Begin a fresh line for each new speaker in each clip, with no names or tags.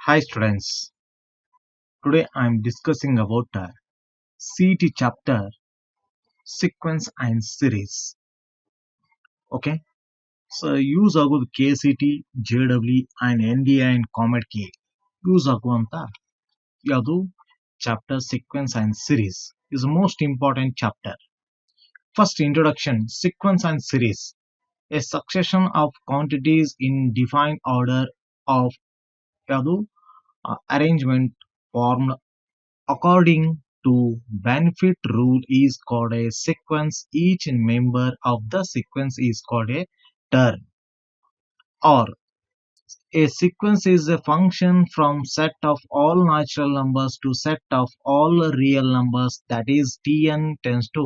Hi students, today I am discussing about CET chapter sequence and series. Okay, so use ಆಗೋದು KCT, JW and NDI and Comet K use ಆಗುವಂತ ಯಾವುದು chapter sequence and series is the most important chapter. First introduction, sequence and series, a succession of quantities in defined order of ಯಾವುದು arrangement formed according to benefit rule is called a sequence. Each member of the sequence is called a term. Or a sequence is a function from set of all natural numbers to set of all real numbers, that is Tn tends to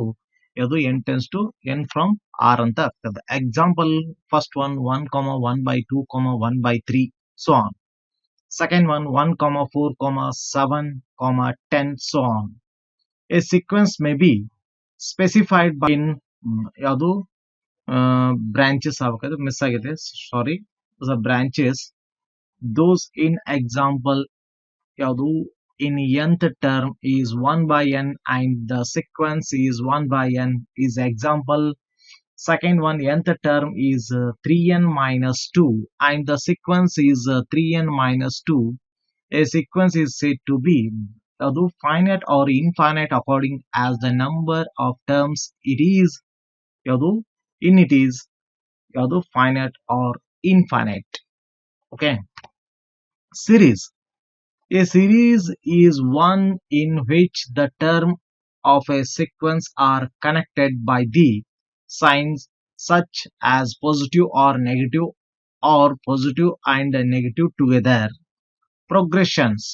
ಯಾವುದು n tends to n from r ಅಂತ ಆಗ್ತದೆ. Example, first one 1 comma 1 by 2 comma 1 by 3 so on. Second one 1 comma 4 comma 7 comma 10 so on. A sequence may be specified by in ಯಾವುದು branches ಆಗಬೇಕಾದ್ರೆ miss ಆಗಿದೆ ಸಾರಿ the branches those in example ಯಾವುದು in nth term is 1 by n and the sequence is 1 by n is example. Second one nth term is 3n minus 2 and the sequence is 3n minus 2. A sequence is said to be finite or infinite according as the number of terms it is ಯಾವುದು in it is finite or infinite. Okay, series. A series is one in which the term of a sequence are connected by the signs such as positive or negative or positive and negative together. Progressions.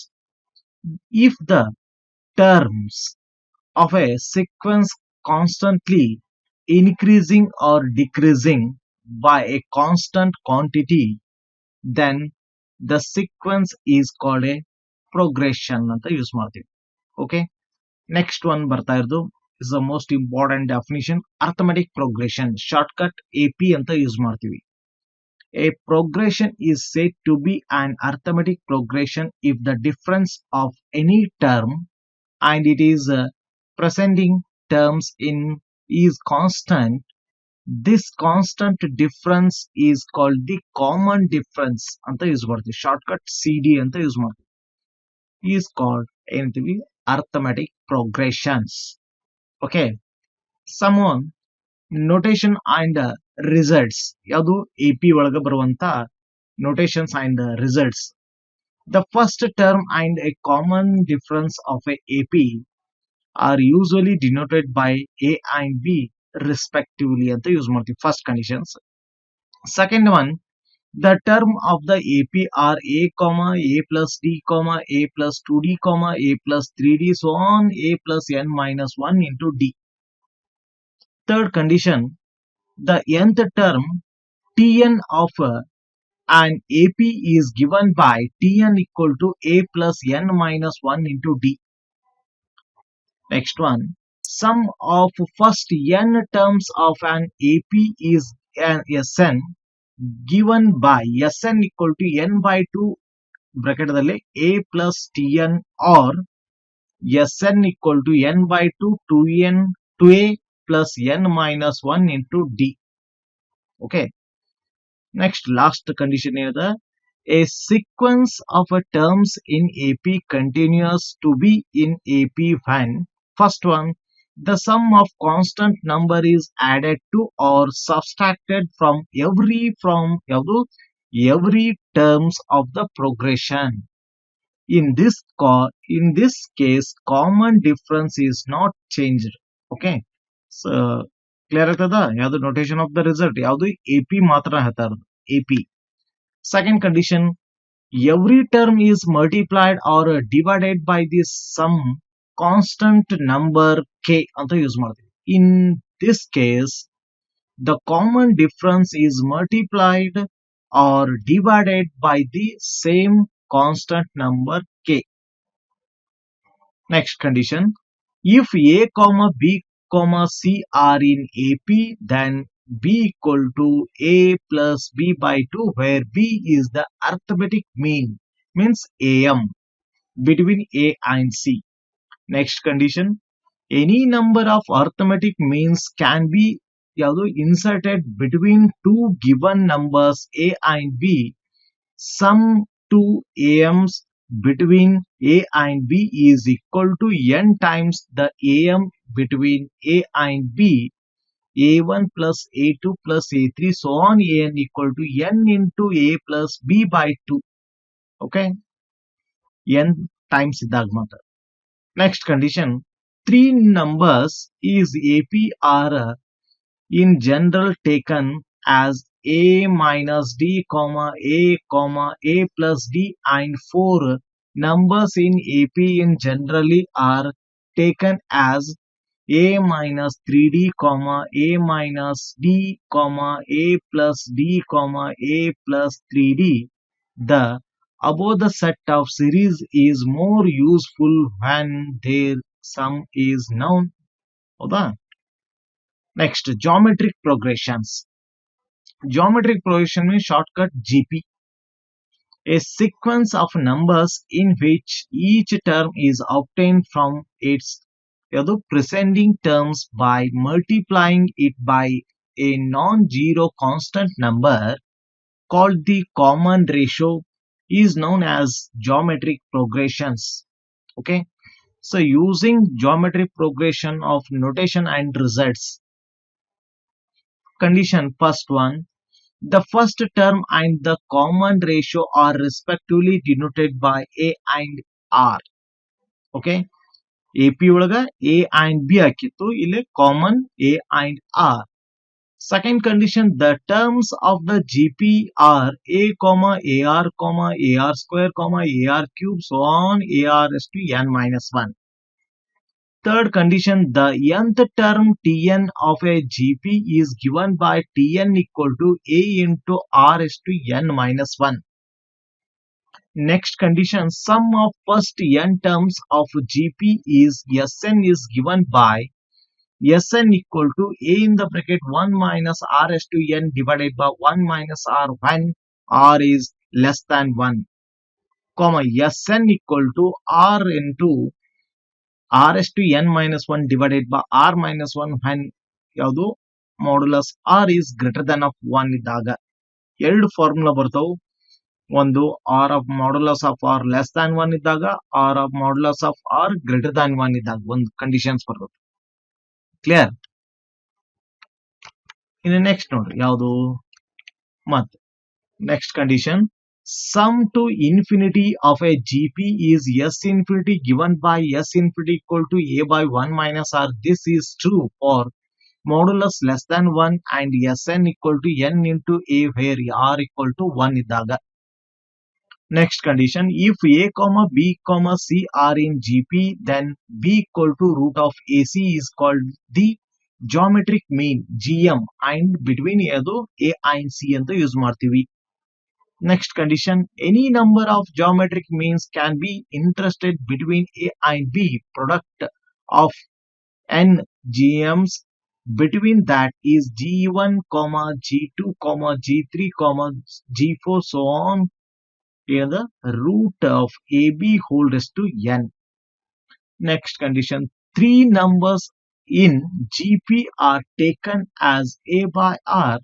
If the terms of a sequence constantly increasing or decreasing by a constant quantity, then the sequence is called a progression ಅಂತ use ಮಾಡ್ತೀವಿ. Okay, next one ಬರ್ತಾ ಇರೋದು is the most important definition, arithmetic progression, shortcut AP ಅಂತ use ಮಾಡ್ತೀವಿ. A progression is said to be an arithmetic progression if the difference of any term and it is presenting terms in is constant. This constant difference is called the common difference ಅಂತ use ಮಾಡ್ತೀವಿ. Shortcut CD ಅಂತ use ಮಾಡ್ತೀವಿ. is called ಏನಂತೀವಿ arithmetic progressions. Okay, someone notation and results ಯಾವುದು AP ಒಳಗೆ ಬರುವಂತ notations and results. The first term and a common difference of a AP are usually denoted by A and B respectively ಅಂತ use ಮಾಡ್ತೀವಿ. First conditions. Second one, the term of the AP are A comma A plus D comma A plus 2D comma A plus 3D so on A plus n minus 1 into D. Third condition, the nth term Tn of an AP is given by Tn equal to A plus n minus 1 into D. Next one, sum of first n terms of an AP is an Sn given by Sn equal to n by 2 bracket dalli A plus Tn or Sn equal to n by 2 2A plus n minus 1 into D. Okay, next last condition is a sequence of terms in AP continues to be in AP when first one, the sum of constant number is added to or subtracted from every terms of the progression. In this case common difference is not changed. Okay, so clear ಆಗ್ತದ ಯಾವುದು notation of the result ಯಾವುದು AP ಮಾತ್ರ ಹೇಳ್ತಾ ಇರೋದು AP. Second condition, every term is multiplied or divided by the sum constant number K ಅಂತ use ಮಾಡ್ತೀವಿ. In this case the common difference is multiplied or divided by the same constant number K. Next condition, if A comma B comma C are in AP, then B equal to A plus B by 2 where B is the arithmetic mean means AM between A and C. Next condition, any number of arithmetic means can be inserted between two given numbers A and B. Sum two AMs between A and B is equal to n times the AM between A and B. A1 plus A2 plus A3 so on AN equal to n into A plus B by 2. Okay, n times idag mata. Next condition, three numbers is AP are in general taken as A minus D, A plus D, and four numbers in AP in generally are taken as A minus 3D, A minus D, A plus D, A plus 3D. The above the set of series is more useful when their sum is known. ಹೌದಾ? Next, geometric progressions. Geometric progression means shortcut GP. A sequence of numbers in which each term is obtained from its preceding terms by multiplying it by a non-zero constant number called the common ratio is known as geometric progressions. Okay, so using geometric progression of notation and results. Condition first one, the first term and the common ratio are respectively denoted by A and R. Okay, AP ಒಳಗ A and B ಹಾಕಿತ್ತು, ಇಲ್ಲಿ common A and R. Second condition, the terms of the GP are A, AR, AR square, AR cube, so on AR is to n minus 1. Third condition, the nth term Tn of a GP is given by Tn equal to A into R is to n minus 1. Next condition, sum of first n terms of GP is Sn is given by Sn equal to A in the bracket 1 minus R is to n divided by 1 minus R when R is less than 1, Sn equal to R into R is to n minus 1 divided by R minus 1 when ಯಾವುದು modulus R is greater than of 1 ಇದ್ದಾಗ ಎರಡು formula ಬರ್ತಾವು. ಒಂದು R of modulus of R less than 1 ಇದ್ದಾಗ, R of modulus of R greater than 1 ಇದ್ದಾಗ ಒಂದು conditions ಬರ್ತದೆ. Clear? ಇನ್ನು ನೆಕ್ಸ್ಟ್ ನೋಡ್ರಿ ಯಾವುದು ಮತ್ತೆ next condition, sum to infinity of a GP is S infinity given by S infinity equal to A by 1 minus R. This is true for modulus less than 1 and Sn equal to n into A where R equal to 1 ಇದ್ದಾಗ. Next condition, if A, B, C are in GP, then B equal to root of AC is called the geometric mean GM and between ಅದು A and C ಅಂತ use ಮಾಡ್ತೀವಿ. Next condition, any number of geometric means can be interested between A and B. Product of n GMs between that is G1, G2, G3, G4 so on in the root of AB whole raised to n. Next condition, three numbers in GP are taken as A by R,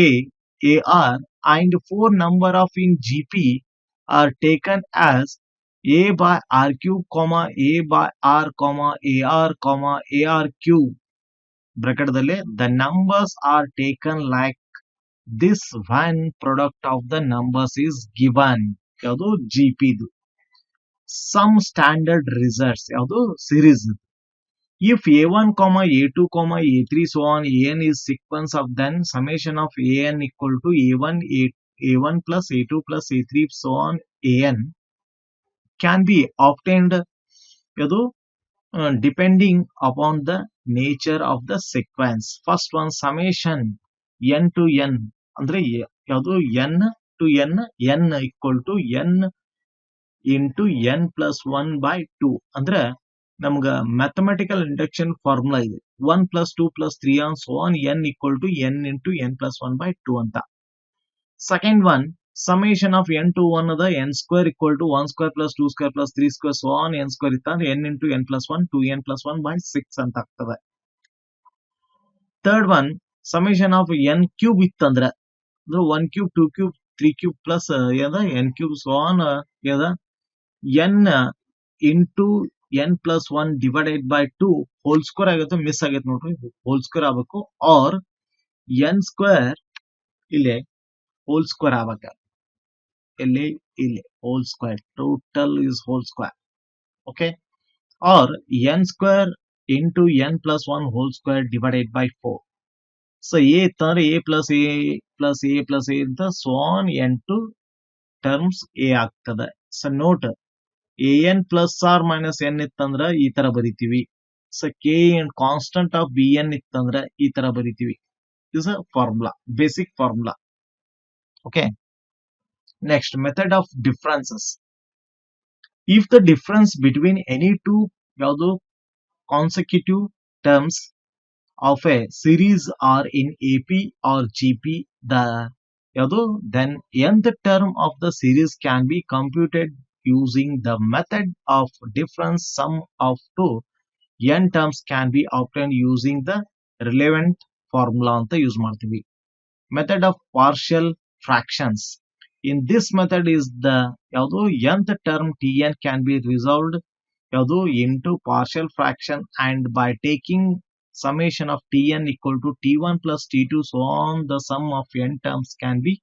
A, AR and four number of in GP are taken as A by R cube, A by R, AR, AR cube. Bracket dalle the numbers are taken like this when product of the numbers is given. ಯಾವುದು GP ದು. Some standard results ಯಾವುದು series. If A1, A2, A3 so on An is sequence of then summation of An equal to A1 plus A2 plus A3 so on An can be obtained depending upon the nature of the sequence. First one, summation n to n ಅಂದ್ರೆ ಯಾವುದು n to n, n equal to n into n plus 1 by 2 ಅಂದ್ರೆ ನಮ್ಗ mathematical induction formula ಇದೆ 1 plus 2 plus 3 on so on n equal to n into n plus 1 by 2 ಅಂತ. Second one, summation of n to 1 ಅದ n square equal to 1 square plus 2 square plus 3 square so on n square ಇತ್ತಂದ್ರೆ n into n plus 1 2n plus 1 by 6 ಅಂತ ಆಗ್ತದೆ. Third one summation of n cube ಇತ್ತಂದ್ರೆ 1 cube 2 cube 3 cube plus n cube so on n into n plus 1 divided by 2 whole square ಆಗುತ್ತೆ, miss ಆಗೈತೆ ನೋಡ್ರಿ, whole square ಆಗಬೇಕು R n square ಇಲ್ಲಿ whole square ಆಗಬೇಕು, ಇಲ್ಲಿ whole square, total is whole square, okay, or n square into n plus 1 whole square divided by 4. So a ಇತ್ತಂದ್ರೆ a plus a plus a plus a ಅಂತ so on n2 terms a ಆಗ್ತದೆ. So note an plus r minus n ಇತ್ತಂದ್ರೆ ಈ ತರ ಬರಿತೀವಿ. So k constant of bn ಇತ್ತಂದ್ರೆ ಈ ತರ ಬರಿತೀವಿ. Is a formula, basic formula. Okay, next method of differences. If the difference between any two ಯಾವುದು consecutive terms of a series are in AP or GP, then nth term of the series can be computed using the method of difference sum of two n terms can be obtained using the relevant formula ಅಂತ use ಮಾಡ್ತೀವಿ. Method of partial fractions. In this method is the ಯಾವುದು nth term tn can be resolved ಯಾವುದು into partial fraction and by taking summation of tn equal to t1 plus t2 so on the sum of n terms can be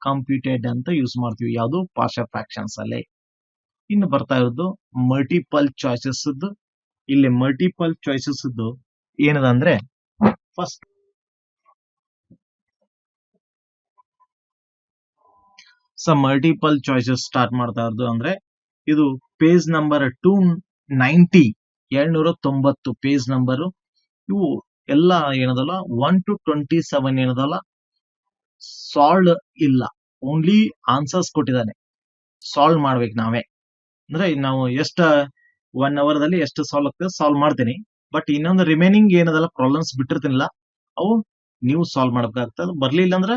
computed ಅಂತ use ಮಾಡ್ತೀವಿ ಯಾವುದು partial fractions ಅಲ್ಲೇ. ಇನ್ನು ಬರ್ತಾ ಇರೋದು multiple choices. ಇಲ್ಲಿ multiple choices ಏನದಂದ್ರೆ first multiple choices start ಮಾಡ್ತಾ ಇರೋದು ಅಂದ್ರೆ ಇದು ಪೇಜ್ ನಂಬರ್ 290 790 ಪೇಜ್ ನಂಬರ್. ಇವು ಎಲ್ಲ ಏನದಲ್ಲ 1 to 27 ಏನದಲ್ಲ ಸಾಲ್ವ್ ಇಲ್ಲ, ಓನ್ಲಿ ಆನ್ಸರ್ಸ್ ಕೊಟ್ಟಿದ್ದಾನೆ, ಸಾಲ್ವ್ ಮಾಡ್ಬೇಕು ನಾವೇ. ಅಂದ್ರೆ ನಾವು ಎಷ್ಟು 1 ಅವರ್ದಲ್ಲಿ ಎಷ್ಟು ಸಾಲ್ವ್ ಆಗ್ತದೆ ಸಾಲ್ವ್ ಮಾಡ್ತೀನಿ, ಬಟ್ ಇನ್ನೊಂದು ರಿಮೈನಿಂಗ್ ಏನದಲ್ಲ ಪ್ರಾಬ್ಲಮ್ಸ್ ಬಿಟ್ಟಿರ್ತೀನಿಲ್ಲ ಅವು ನೀವು ಸಾಲ್ವ್ ಮಾಡ್ಬೇಕಾಗ್ತದೆ. ಬರ್ಲಿಲ್ಲ ಅಂದ್ರೆ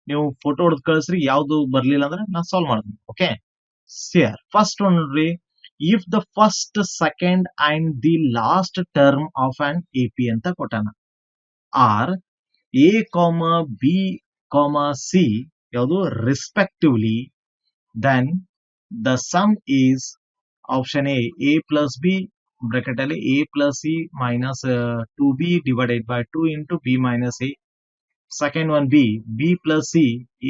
ನೀವು ಫೋಟೋ ಹೊಡೆದು ಕಳಿಸ್ರಿ, ಯಾವ್ದು ಬರ್ಲಿಲ್ಲ ಅಂದ್ರೆ ನಾನು ಸಾಲ್ವ್ ಮಾಡ್ತೀನಿ. ಓಕೆ, ಸಿಯರ್ ಫಸ್ಟ್ ಒನ್ ನೋಡ್ರಿ, if the first, second and the last term of an AP ಅಂತ ಕೊಟ್ಟಾನ are a, b, c ಯಾವುದು respectively, then the sum is option a plus b bracket ಅಲ್ಲಿ a plus c minus 2b divided by 2 into b minus a. Second one b plus c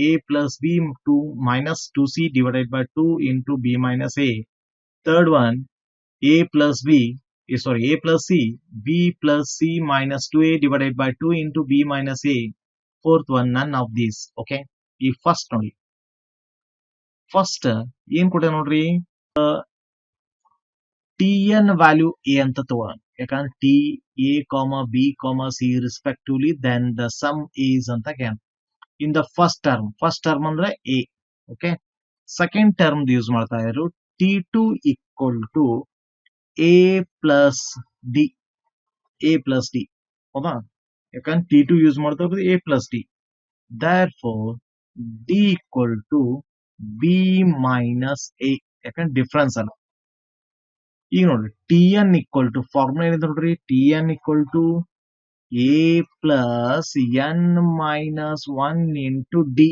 a plus b 2 minus 2c divided by 2 into b minus a. Third one a plus c b plus c minus 2a divided by 2 into b minus a. Fourth one none of these. Okay, ಈ first ನೋಡಿ, first ಏನ್ ಕೊಟ್ಟ ನೋಡ್ರಿ, tn value a ಅಂತ ತಗೋಣ, ಯಾಕಂದ್ರೆ t a b c respectively then the sum is ಅಂತ can in the first term ಅಂದ್ರೆ a. Okay, second term use ಮಾಡ್ತಾ ಇದ್ರು t2 equal to a plus d ಹೌದಾ, ಯಾಕಂದ್ರೆ t2 ಯೂಸ್ ಮಾಡ್ತಾ ಇರೋದು a plus d, therefore d equal to b minus a, ಯಾಕಂದ್ರೆ difference ಅಲ್ಲ. ಈಗ ನೋಡ್ರಿ tn equal to ಫಾರ್ಮುಲಾ ಏನಿದೆ ನೋಡ್ರಿ, tn equal to a plus n minus 1 into d,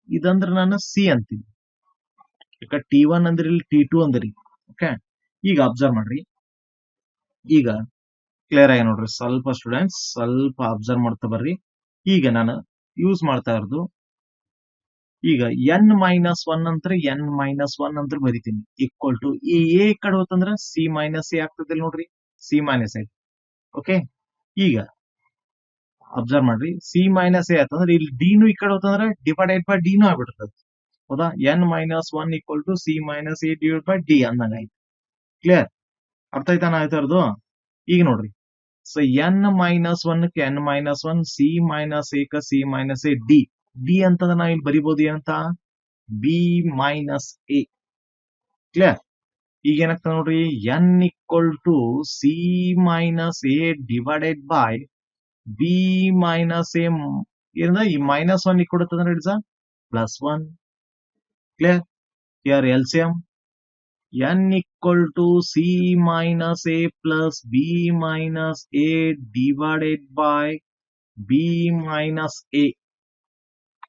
ಇದಂದ್ರೆ ನಾನು ಸಿ ಅಂತೀನಿ, ಯಾಕ t1 ಅಂದ್ರೆ ಇಲ್ಲಿ t2 ಅಂದ್ರಿ. ಓಕೆ, ಈಗ ಅಬ್ಸರ್ವ್ ಮಾಡ್ರಿ, ಈಗ ಕ್ಲಿಯರ್ ಆಗಿ ನೋಡ್ರಿ, ಸ್ವಲ್ಪ ಸ್ಟೂಡೆಂಟ್ಸ್ ಸ್ವಲ್ಪ ಅಬ್ಸರ್ವ್ ಮಾಡ್ತಾ ಬರ್ರಿ. ಈಗ ನಾನು ಯೂಸ್ ಮಾಡ್ತಾ ಇರೋದು ಈಗ n ಮೈನಸ್ 1 ಅಂತ ಬರಿತೀನಿ ಈಕ್ವಲ್ ಟು ಈ ಎ ಕಡೆ ಹೋತಂದ್ರೆ ಸಿ ಮೈನಸ್ ಎ ಆಗ್ತದೆ ನೋಡ್ರಿ, ಸಿ ಮೈನಸ್ ಎ. ಓಕೆ, ಈಗ ಅಬ್ಸರ್ವ್ ಮಾಡ್ರಿ, ಸಿ ಮೈನಸ್ ಎ ಆತಂದ್ರೆ ಇಲ್ಲಿ ಡಿನು ಈ ಕಡೆ ಹೋತಂದ್ರೆ ಡಿವೈಡೆಡ್ ಬೈ ಡಿನು ಆಗ್ಬಿಡ್ತದೆ, ಹೌದಾ, n minus 1 equal to c minus a divide by d ಅಂದಂಗ ಆಯ್ತು. ಕ್ಲಿಯರ್, ಅರ್ಥ ಆಯ್ತಾನ ಆಯ್ತಾ ಇರೋದು? ಈಗ ನೋಡ್ರಿ, ಸೊ n ಮೈನಸ್ 1 ಕ್ಕೆ n minus 1, c minus a ಕ c minus a d, d ಅಂತಂದ್ರೆ ನಾವು ಇಲ್ಲಿ ಬರಿಬಹುದು ಏನಂತ, ಬಿ ಮೈನಸ್ ಎ. ಕ್ಲಿಯರ್, ಈಗ ಏನಾಗ್ತದೆ ನೋಡ್ರಿ, n equal to c minus a divided by b minus a, ಏನಂದ್ರೆ ಈ ಮೈನಸ್ 1 ಕೊಡುತ್ತಂದ್ರೆ it's plus 1. Clear? Here LCM n equal to c minus a plus b minus a divided by b minus a.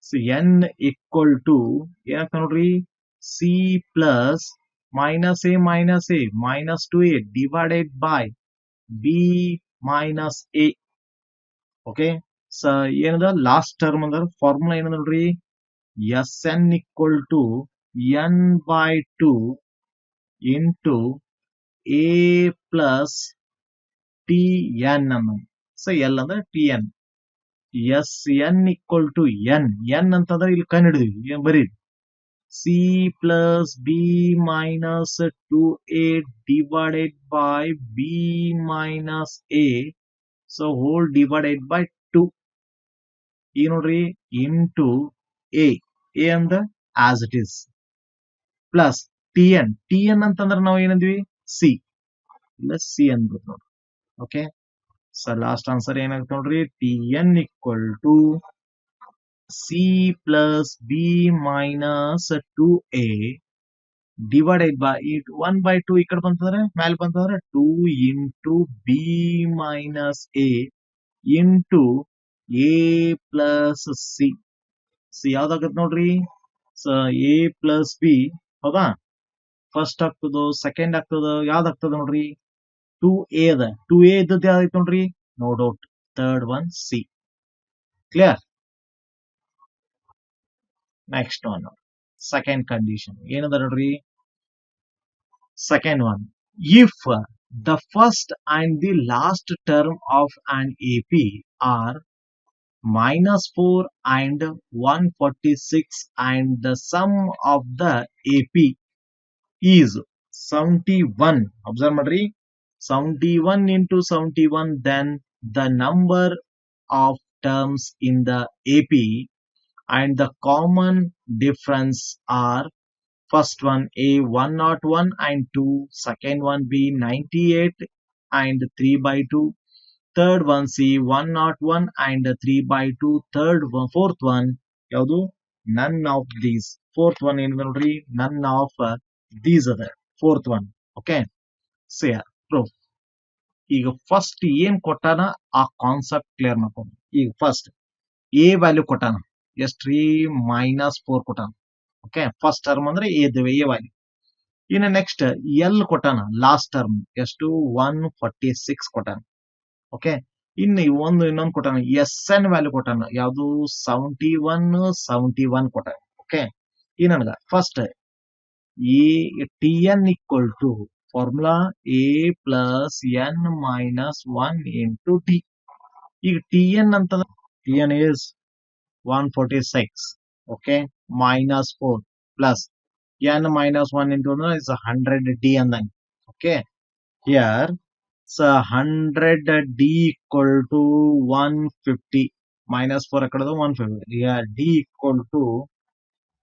So n equal to ಏನಾಗ್ತದೆ ನೋಡ್ರಿ c plus minus a minus 2a divided by b minus a. Okay so ಏನದ last term ಅಂದ್ರೆ formula ಏನದ ನೋಡ್ರಿ Sn equal to n by 2 into a plus tn ಅನ್ನ. So L ಅಂದ್ರೆ tn. Sn equal to n ಅಂತಂದ್ರೆ ಇಲ್ಲಿ ಕಂಡು ಹಿಡಿದ್ವಿ ಬರೀ c plus b minus 2a divided by b minus a. So whole divided by 2. ಈ ನೋಡ್ರಿ into a ಅಂದ್ರೆ as it is plus tn ಅಂತಂದ್ರೆ ನಾವು ಏನಂದ್ವಿ c ಇಲ್ಲ c ಅನ್ಬೋದು ನೋಡ್ರಿ. ಓಕೆ ಸೊ ಲಾಸ್ಟ್ ಆನ್ಸರ್ ಏನಾಗುತ್ತೆ ನೋಡ್ರಿ tn equal to c plus b minus 2a divided by 1 by 2 ಈ ಕಡೆ ಬಂತಂದ್ರೆ ಮೇಲೆ ಬಂತಂದ್ರೆ 2 into b minus a into a plus c. C ಯಾವ್ದಾಗತ್ತೆ ನೋಡ್ರಿ ಸೊ a plus b ಹೌದಾ ಫಸ್ಟ್ ಆಗ್ತದೋ ಸೆಕೆಂಡ್ ಆಗ್ತದ ಯಾವ್ದಾಗ್ತದ ನೋಡ್ರಿ 2a ಅದ 2a ಇದ್ದದ್ದು ಯಾವ್ದೈತೆ ನೋಡ್ರಿ no doubt third one c. Clear? Next one second condition ಏನದ ನೋಡ್ರಿ second one, if the first and the last term of an AP are -4 and 146 and the sum of the AP is 71. Observe madri 71 into 71, then the number of terms in the AP and the common difference are first one A 101 and 2, second one B 98 and 3 by 2, third one C 101 and 3 by 2, fourth one ಯಾವುದು none of these. Fourth one ಏನು ನೋಡ್ರಿ none of these ಅದ fourth one. Okay so proof. ಈಗ first ಏನ್ ಕೊಟ್ಟಾನ ಆ concept clear ಮಾಡ್ಕೊಂಡು ಈಗ ಫಸ್ಟ್ ಎ ವ್ಯಾಲ್ಯೂ ಕೊಟ್ಟಾನ ಎಷ್ಟ್ರಿ -4 ಕೊಟ್ಟಾನ. ಓಕೆ ಫಸ್ಟ್ ಟರ್ಮ್ ಅಂದ್ರೆ ಎ ವ್ಯಾಲ್ಯೂ. ಇನ್ನು ನೆಕ್ಸ್ಟ್ ಎಲ್ ಕೊಟ್ಟಾನ ಲಾಸ್ಟ್ ಟರ್ಮ್ ಎಷ್ಟು 146 ಕೊಟ್ಟಾನ. ಓಕೆ ಇನ್ನು ಇನ್ನೊಂದು ಕೊಟ್ಟಾನ ಎನ್ ವ್ಯಾಲ್ಯೂ ಕೊಟ್ಟಾನ ಯಾವುದು 71 ಕೊಟ್ಟಾನ. ಓಕೆ ಈ ನನಗ first t n equal to formula a plus n minus 1 into t. ಈಗ ಟಿ ಎನ್ ಅಂತ t n is 146. okay -4 plus n minus 1 into is 100d ಅಂದಂಗೆ. okay here so 100d equal to 150 -4 ಅಕಡೆದು 150. here d equal to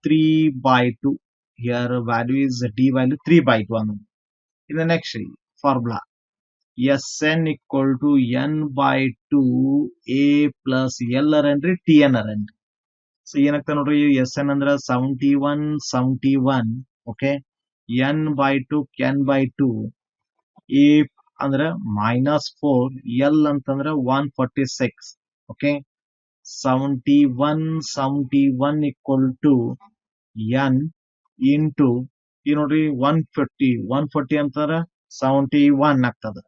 3 by 2. here value is d value 3 by 2 ಅಂದಂಗೆ. in the next formula Sn equal to n by 2 a plus l ಅಂದ್ರೆ tn ಅಂದ್ರೆ. So ಏನಾಗ್ತದೆ ನೋಡ್ರಿ s n ಅಂದ್ರೆ 71 okay n by 2 n by 2 a ಅಂದ್ರೆ -4 l ಅಂತಂದ್ರೆ 146. Okay 71 equal to n into ಈ ನೋಡ್ರಿ 140 ಅಂತಂದ್ರೆ 71 ಆಗ್ತದ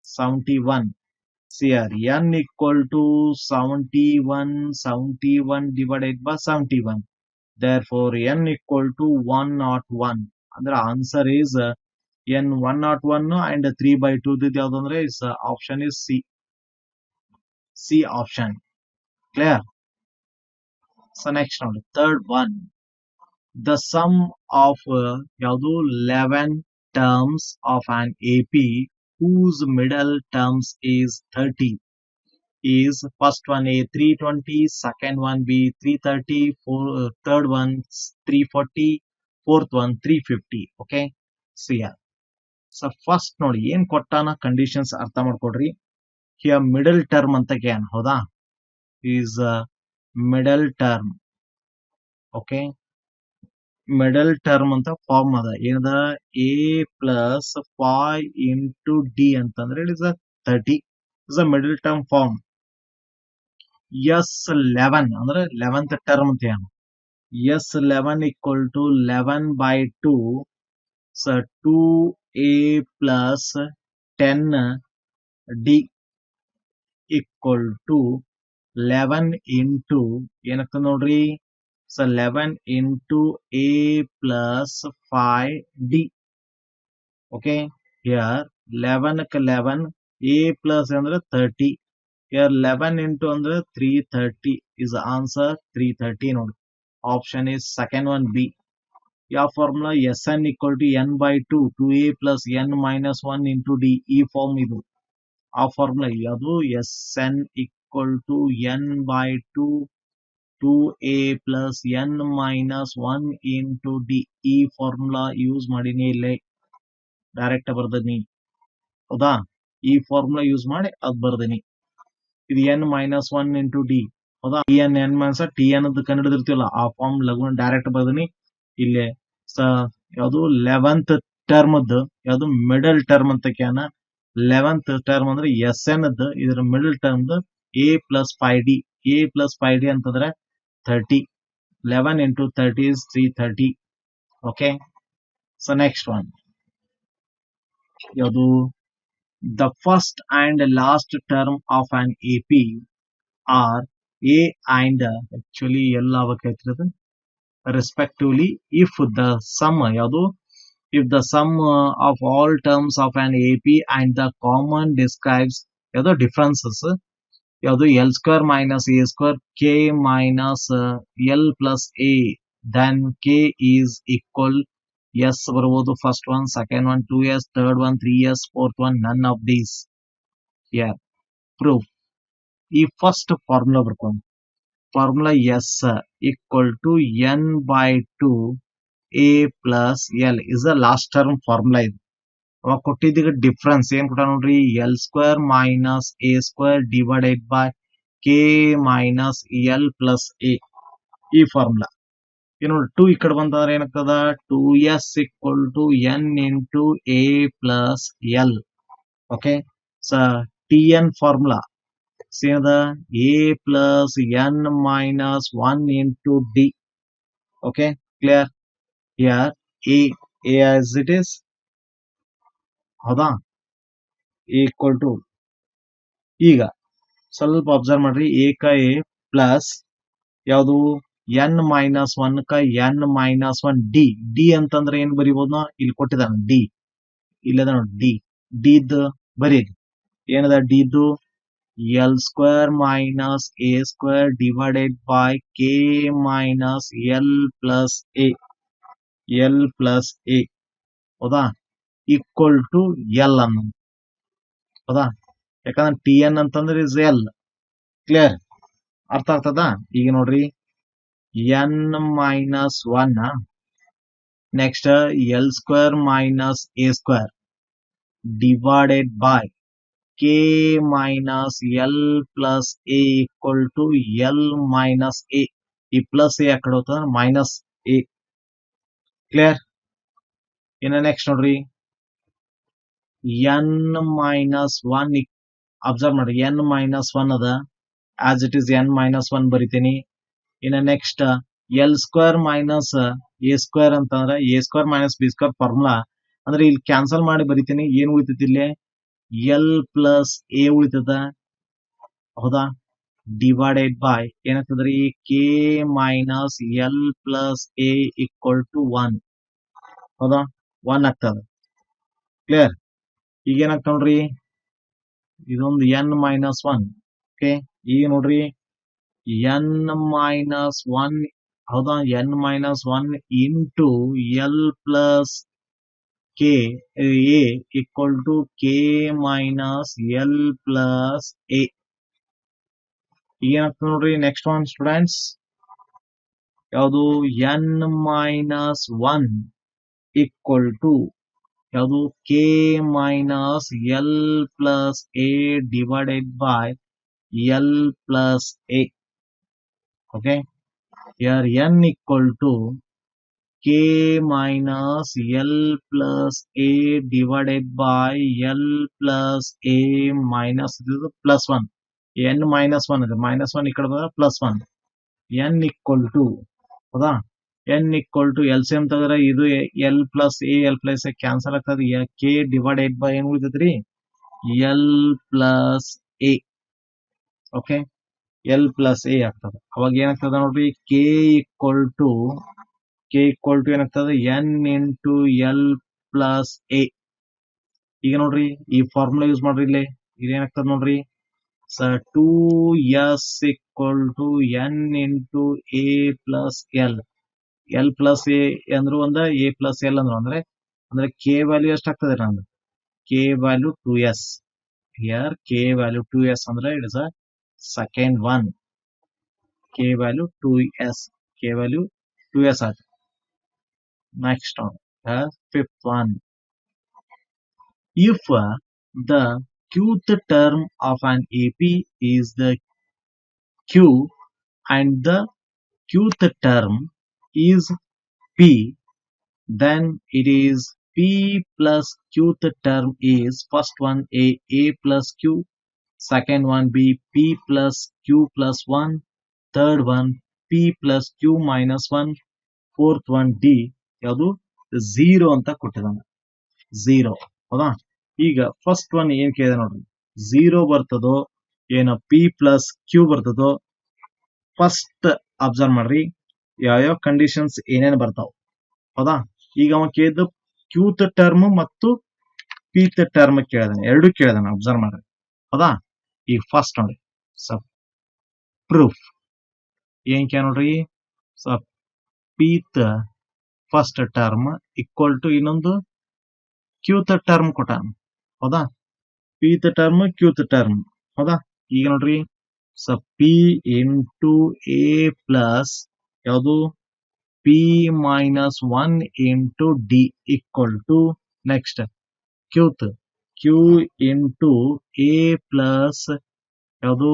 71. here n equal to 71 divided by 71. therefore n equal to 101. ಅಂದ್ರೆ answer is n 101 and 3 by 2 ಯಾವ್ದು ಅಂದ್ರೆ is option is C option. clear? so next ನೋಡಿ third one, the sum of ಯಾವುದು 11 terms of an AP whose middle terms is 30 is first one A 320, second one B 330, third one 340, fourth one 350. okay so yeah so first ನೋಡಿ ಏನ್ ಕೊಟ್ಟಾನ conditions ಅರ್ಥ ಮಾಡ್ಕೊಡ್ರಿ. here middle term ಅಂತ ಕೇನ್ ಹೌದಾ is middle term. Okay, middle term ಅಂತ form ಅದ ಏನದ ಎ ಪ್ಲಸ್ 5 × d ಅಂತಂದ್ರೆ it is a 30 is a middle term form. S11 ಅಂದ್ರೆ 11th ಟರ್ಮ್ ಅಂತ ಏನು S11 equal to 11/2, so 2a plus 10d equal to 11 into ಏನಕ್ಕ ನೋಡ್ರಿ, so 11 into a plus 5d. okay, here 11 ಕ್ಕೆ 11 a plus ಅಂದ್ರೆ 30, here 11 into ಅಂದ್ರೆ 330 is the answer. 330 ನೋಡ್ರಿ, option is second one B. ಯಾವ formula Sn equal to n/2 2a plus n minus 1 into d, ಈ form ಇದು ಆ formula ಅದು Sn equal to n/2 2a plus n minus 1 into d, ಈ formula use ಮಾಡಿನೇ ಇಲ್ಲೇ direct ಬರ್ದನಿ. ಹೌದಾ, ಈ ಫಾರ್ಮುಲಾ ಯೂಸ್ ಮಾಡಿ ಅದ್ ಬರ್ದನಿ. ಇದು n-1 into d. ಹೌದಾ, n ಮೈನಸ್ ಟಿ ಎನ್ ಕಂಡಿಡಿದಿರ್ತೀವಲ್ಲ ಆ ಫಾರ್ಮ್ ಲಘು ಡೈರೆಕ್ಟ್ ಬರ್ದನಿ ಇಲ್ಲೇ. ಯಾವುದು 11th ಟರ್ಮ್ ಯಾವುದು ಮಿಡಲ್ ಟರ್ಮ್ ಅಂತ ಕ್ಯಾನ 11th ಟರ್ಮ್ ಅಂದ್ರೆ Sn ಇದರ middle term a plus 5d. a plus 5d ಅಂತಂದ್ರೆ 30. 11 into 30 is 330. okay, so next one ಯಾವುದು the first and last term of an AP are a and actually ಎಲ್ಲ ಆಗಬೇಕಾಗ್ತದೆ respectively if the sum ಯಾವುದು if the sum of all terms of an AP and the common describes ಯಾವುದು differences ಯಾವುದು L square minus A square K minus L plus A, then K is equal S ಬರ್ಬೋದು first one, second one 2S, third one 3S, fourth one none of these. here proof. ಈ first formula ಬರ್ಕೊಂಡು formula S equal to n/2 a plus L is the last term formula. ಇದು ಅವಾಗ ಕೊಟ್ಟಿದ್ದೀಗ difference ಏನ್ ಕೊಟ್ಟ ನೋಡ್ರಿ, L square minus A square divided by K minus L plus A, ಈ formula. ಏನು 2 ಈ ಕಡೆ ಬಂತಂದ್ರೆ ಏನಾಗ್ತದ 2S equal to n into A plus L. Okay, so TN formula ಏನದ A plus n minus 1 into D. okay, clear. here A as it is. ಹೌದಾ, equal to ಈಗ ಸ್ವಲ್ಪ ಅಬ್ಸರ್ವ್ ಮಾಡ್ರಿ, ಏಕ ಎ ಪ್ಲಸ್ ಯಾವುದು n-1 ಕ n-1 D. D ಅಂತಂದ್ರೆ ಏನ್ ಬರಿಬೋದು, ಇಲ್ಲಿ ಕೊಟ್ಟಿದ್ದಾನೆ ಡಿ, ಇಲ್ಲದ ನೋಡಿ ಡಿ. ಡಿ ಬರೀರಿ, ಏನದ D L square minus A square divided by K minus L plus A. L plus A ಹೌದಾ, ಈಕ್ವಲ್ ಟು ಎಲ್ ಅನ್ನ. ಹೌದಾ, ಯಾಕಂದ್ರೆ ಟಿ ಎನ್ ಅಂತಂದ್ರೆ ಇಸ್ ಎಲ್. ಕ್ಲಿಯರ್, ಅರ್ಥ ಆಗ್ತದ. ಈಗ ನೋಡ್ರಿ n-1 next L square minus A square divided by K minus L plus A equal to L minus A. ಈ ಪ್ಲಸ್ ಎ ಕಡೆ ಹೋಗ್ತದ ಮೈನಸ್ ಎ. ಕ್ಲಿಯರ್. ಇನ್ನು ನೆಕ್ಸ್ಟ್ ನೋಡ್ರಿ n-1 ಅಬ್ಸರ್ವ್ ಮಾಡ್ರಿ, n-1 ಅದ ಆಸ್ ಇಟ್ ಇಸ್ n-1 ಬರಿತೀನಿ. ಇನ್ನು next L square minus A square ಅಂತಂದ್ರೆ A square minus B square formula ಅಂದ್ರೆ ಇಲ್ಲಿ ಕ್ಯಾನ್ಸಲ್ ಮಾಡಿ ಬರಿತೀನಿ. ಏನ್ ಉಳಿತೈತಿ ಇಲ್ಲಿ L plus A ಉಳಿತದ. ಹೌದಾ, ಡಿವೈಡೆಡ್ ಬೈ ಏನಾಗ್ತದ್ರಿ K minus L plus A equal to 1. ಹೌದಾ, 1 ಆಗ್ತದ. ಕ್ಲಿಯರ್. ಈಗ ಏನಾಗ್ತಾವ ನೋಡ್ರಿ, ಇದೊಂದು n-1. ಓಕೆ, ಈಗ ನೋಡ್ರಿ n-1 ಹೌದಾ, n-1 into L plus K A equal to K minus L plus A. ಏನಾಗ್ತದೆ ನೋಡ್ರಿ ನೆಕ್ಸ್ಟ್ ಒನ್ ಸ್ಟೂಡೆಂಟ್ಸ್, ಯಾವುದು n-1 ಈಕ್ವಲ್ ಟು ಯಾವುದು K minus L plus A divided by L plus A. Okay, here n equal to k minus l plus a divided by l plus a minus ಇದು plus 1 n minus 1 ಇದೆ minus 1 ಈ ಕಡೆ ಬಂದ್ರೆ plus 1 n equal to ಹೌದಾ n equal to LCM ತೆಗೆದ್ರೆ ಇದು l plus a cancel ಆಗ್ತದೆ k divided by ಏನು ಉಳಿತೈತ್ರಿ l plus a okay l plus a ಆಗ್ತದೆ ಅವಾಗ ಏನಾಗ್ತದೆ ನೋಡ್ರಿ k equal to ಏನಾಗ್ತದೆ n into l plus a ಈಗ ನೋಡ್ರಿ ಈ ಫಾರ್ಮುಲಾ ಯೂಸ್ ಮಾಡ್ರಿ ಇಲ್ಲಿ ಇದೇನಾಗ್ತದೆ ನೋಡ್ರಿ so 2s equal to n into a plus l plus a ಅಂದ್ರು ಒಂದ a plus l ಅಂದ್ರು ಅಂದ್ರೆ k ವ್ಯಾಲ್ಯೂ ಎಷ್ಟಾಗ್ತದೆ ನಂದು k value 2s here k value 2s ಅಂದ್ರೆ it is a second one k value 2s ಆಯ್ತು next one the fifth one if the qth term of an AP is the q and the qth term is p then it is p plus qth term is first one a plus q second one b p plus q plus 1 third one p plus q minus 1 fourth one d ಯಾವುದು 0 ಅಂತ ಕೊಟ್ಟಿದ್ದಾನೆ 0 ಹೌದಾ ಈಗ first one ಏನ್ ಕೇಳಿದೆ ನೋಡ್ರಿ 0 ಬರ್ತದೋ ಏನೋ p ಪ್ಲಸ್ q ಬರ್ತದೋ ಫಸ್ಟ್ ಅಬ್ಸರ್ವ್ ಮಾಡ್ರಿ ಯಾವ ಕಂಡೀಷನ್ಸ್ ಏನೇನು ಬರ್ತಾವ ಹೌದಾ ಈಗ ಅವ ಕೇಳಿದ್ದು ಕ್ಯೂತ್ ಟರ್ಮ್ ಮತ್ತು ಪೀತ್ ಟರ್ಮ್ ಕೇಳಿದಾನೆ ಎರಡು ಕೇಳಿದಾನೆ ಅಬ್ಸರ್ವ್ ಮಾಡ್ರಿ ಹೌದಾ ಈಗ ಫಸ್ಟ್ ನೋಡಿ ಸಬ್ ಪ್ರೂಫ್ ಏನ್ ಕೇಳ ನೋಡ್ರಿ ಸಬ್ ಪೀತ್ ಫಸ್ಟ್ ಟರ್ಮ್ ಈಕ್ವಲ್ ಟು ಇನ್ನೊಂದು ಕ್ಯೂತ್ ಟರ್ಮ್ ಕೊಟ್ಟಾನ ಹೌದಾ ಪೀತ್ ಟರ್ಮ್ ಕ್ಯೂತ್ ಟರ್ಮ್ ಹೌದಾ ಈಗ ನೋಡ್ರಿ ಸಬ್ ಪಿ ಇಂಟು ಎ ಪ್ಲಸ್ ಯಾವುದು p minus 1 into d equal to next qth q into a plus ಯಾವುದು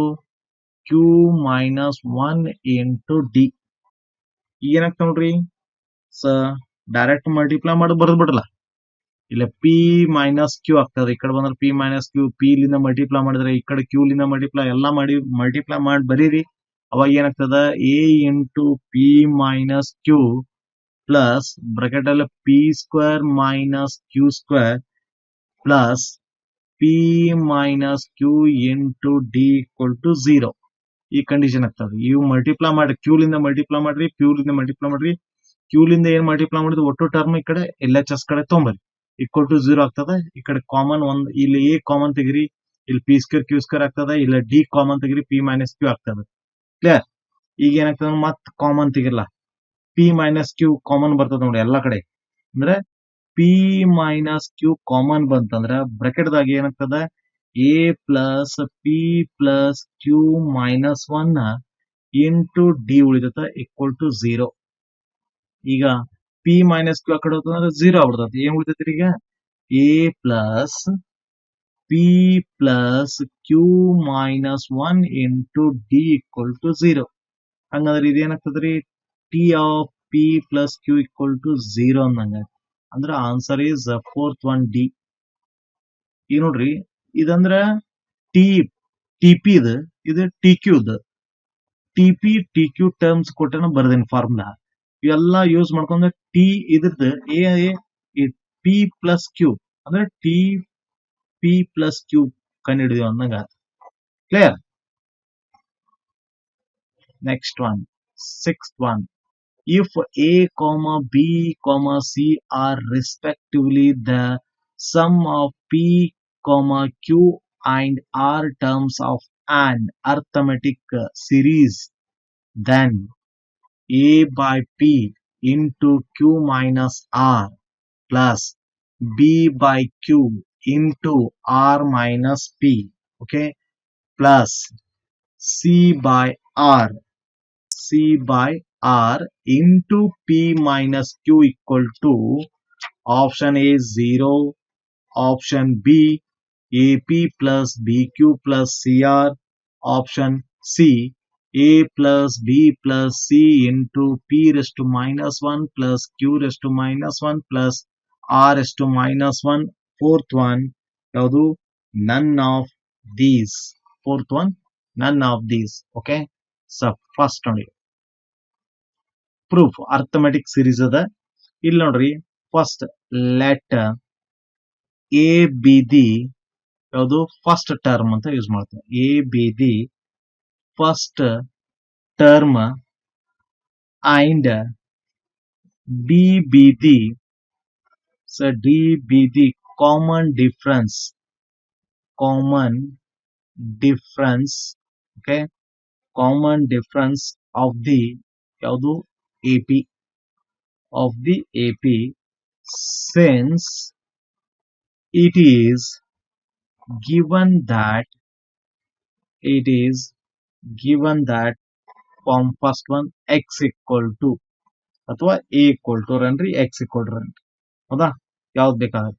q minus 1 into d ಏನಾಗ್ತದೆ ನೋಡ್ರಿ ಡೈರೆಕ್ಟ್ ಮಲ್ಟಿಪ್ಲೈ ಮಾಡಿ ಬರೆದು ಬಿಡಲ್ಲ ಇಲ್ಲ p ಮೈನಸ್ q ಆಗ್ತದೆ ಈ ಕಡೆ ಬಂದ್ರೆ p ಮೈನಸ್ q p ಲಿಂದ ಮಲ್ಟಿಪ್ಲೈ ಮಾಡಿದ್ರೆ ಈ ಕಡೆ q ಲಿಂದ ಮಲ್ಟಿಪ್ಲೈ ಮಾಡಿ ಬರೀರಿ ಅವಾಗ ಏನಾಗ್ತದ a into p minus q plus bracket ಅಲ್ಲಿ p square minus q square plus p minus q into d equal to 0 ಈ ಕಂಡೀಷನ್ ಆಗ್ತದೆ ಇವು ಮಲ್ಟಿಪ್ಲೈ ಮಾಡಿ ಕ್ಯೂ ಲಿಂದ ಮಲ್ಟಿಪ್ಲೈ ಮಾಡ್ರಿ ಕ್ಯೂ ಲಿಂದ ಏನ್ ಮಲ್ಟಿಪ್ಲೈ ಮಾಡಿದ್ರೆ ಒಟ್ಟು ಟರ್ಮ್ ಈ ಕಡೆ ಎಲ್ ಎಚ್ ಎಸ್ ಕಡೆ ತೊಂಬರಿ ಈಕ್ವಲ್ ಟು 0 ಆಗ್ತದೆ ಈ ಕಡೆ ಕಾಮನ್ ಒಂದ್ ಇಲ್ಲಿ ಎ ಕಾಮನ್ ತೆಗಿರಿ ಇಲ್ಲಿ ಪಿ ಸ್ಕ್ವೇರ್ ಕ್ಯೂ ಸ್ಕ್ವೇರ್ ಆಗ್ತದೆ ಇಲ್ಲ ಡಿ ಕಾಮನ್ ತೆಗಿರಿ ಪಿ ಮೈನಸ್ ಕ್ಯೂ ಆಗ್ತದೆ ಕ್ಲಿಯರ್ ಈಗ ಏನಾಗ್ತದೆ ಮತ್ ಕಾಮನ್ ತೆಗಿರಲ್ಲ ಪಿ ಮೈನಸ್ ಕ್ಯೂ ಕಾಮನ್ ಬರ್ತದೆ ನೋಡಿ ಎಲ್ಲಾ ಕಡೆ ಅಂದ್ರೆ ಪಿ ಮೈನಸ್ ಕ್ಯೂ ಕಾಮನ್ ಬಂತಂದ್ರ ಬ್ರಾಕೆಟ್ ದಾಗ ಏನಾಗ್ತದ a plus p plus q minus 1 into d ಉಳಿದತ್ತ ಈಕ್ವಲ್ ಟು 0 ಈಗ ಪಿ ಮೈನಸ್ ಕ್ಯೂ ಆ ಕಡೆ ಹೋಗ್ತಂದ್ರೆ 0 ಆಗ್ಬಿಡ್ತದೆ ಏನ್ ಉಳಿತೈತಿ ಈಗ a plus p plus q minus 1 into d equal to 0 ಹಂಗಂದ್ರೆ ಇದೇನಾಗ್ತದ್ರಿ t of p plus q equal to 0 ಅಂದಂಗ ಅಂದ್ರೆ answer is fourth one d ಈಗ ನೋಡ್ರಿ ಇದಂದ್ರ ಟಿ ಪಿ ಇದು ಟಿ ಕ್ಯೂದ್ ಟಿ ಕ್ಯೂ ಟರ್ಮ್ಸ್ ಕೊಟ್ಟನ ಬರ್ದೇನಿ ಫಾರ್ಮುಲಾ ಇವೆಲ್ಲ ಯೂಸ್ ಮಾಡ್ಕೊಂಡ್ರೆ ಟಿ ಇದ್ರದ್ದು ಎ ಪಿ ಪ್ಲಸ್ ಕ್ಯೂ ಅಂದ್ರೆ ಟಿ ಪಿ ಪ್ಲಸ್ ಕ್ಯೂ ಕಂಡು ಹಿಡಿದೀವಿ ಅಂದಂಗ clear next one sixth one if a comma b comma c are respectively the sum of p comma q and r terms of an arithmetic series then a by p into q minus r plus b by q into r minus p okay plus c by r into p minus q equal to option A 0, option B AP plus BQ plus CR, option C a plus b plus c into p raised to minus 1 plus q raised to minus 1 plus r raised to minus 1. Fourth one ಯಾವುದು? None of these. Fourth one, none of these. Okay. So first ನೋಡಿ proof arithmetic series ಅದ. ಇಲ್ಲಿ ನೋಡ್ರಿ first let A B the ಯಾವುದು first term ಅಂತ use ಮಾಡ್ತೇವೆ. A be the first term and D be the common difference. Okay, common difference of the ಯಾವುದು AP of the AP since it is given that from first one x equal to ಅಥವಾ a equal to ರನ್ರಿ x equal to ರನ್ರಿ. ಹೌದಾ? ಯಾವ್ದು ಬೇಕಾದ್ರೆ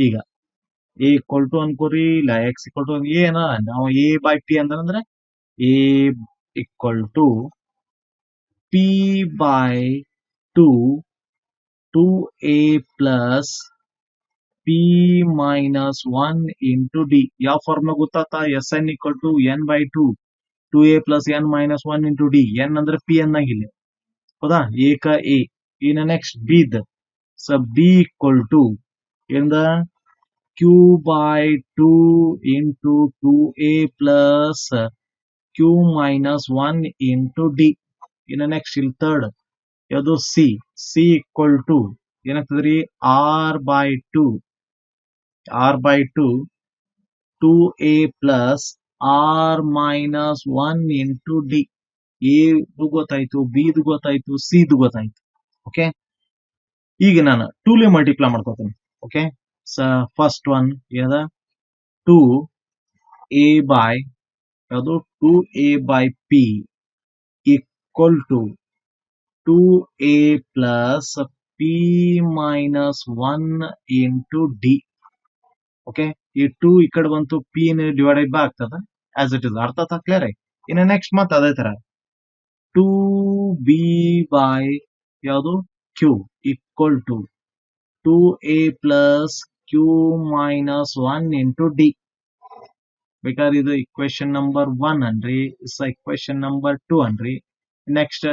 ಈಗ a equal to ಅನ್ಕೋರಿ ಇಲ್ಲ x equal to ಏನ ನಾವು a by p ಅಂದ್ರೆ a equal to p by 2 2a plus p minus 1 into d. ಯಾವ formula ಗೊತ್ತಾತಾ? Sn equal to n by 2 2a plus n minus 1 into d. n ಅಂದ್ರೆ p ಅನ್ನಂಗಿಲ್ಲ. ಹೌದಾ? ಏಕ a. ಇನ್ನು next b the. So b equal to ಇಂದ q by 2 into 2a plus q minus 1 into d. ಇನ್ನು next ಇಲ್ಲಿ third ಯಾವುದು c equal to ಏನಾಗ್ತದ್ರಿ r by 2 2a plus r minus 1 into d. a ಗೊತ್ತಾಯ್ತು, b ಗೊತ್ತಾಯ್ತು, c ಗೊತ್ತಾಯ್ತು. Okay, ಈಗ ನಾನು 2 multiply ಮಾಡ್ಕೋತೀನಿ. ಓಕೆ, ಸೊ ಫಸ್ಟ್ ಒನ್ ಏನದ 2a by ಯಾವುದು 2a by p equal to 2a plus p minus 1 into d. Okay, ಈ 2 ಈ ಕಡೆ ಬಂತು, p ಡಿವೈಡೆಡ್ ಬೈ ಆಗ್ತದ ಆಸ್ ಇಟ್ ಇಸ್. ಅರ್ಥ ಆಯ್ತಾ? ಕ್ಲಿಯರ್ ಆಗಿ. ಇನ್ನು ನೆಕ್ಸ್ಟ್ ಮತ್ತೆ ಅದೇ ತರ 2b by ಯಾವುದು q equal to 2a plus q minus 1 into d. ಬೇಕಾದ್ರೆ ಇದು ಇಕ್ವೇಶನ್ ನಂಬರ್ 1 ಅನ್ರಿ, ಇಕ್ವೇಶನ್ ನಂಬರ್ 2 ಅನ್ರಿ. ನೆಕ್ಸ್ಟ್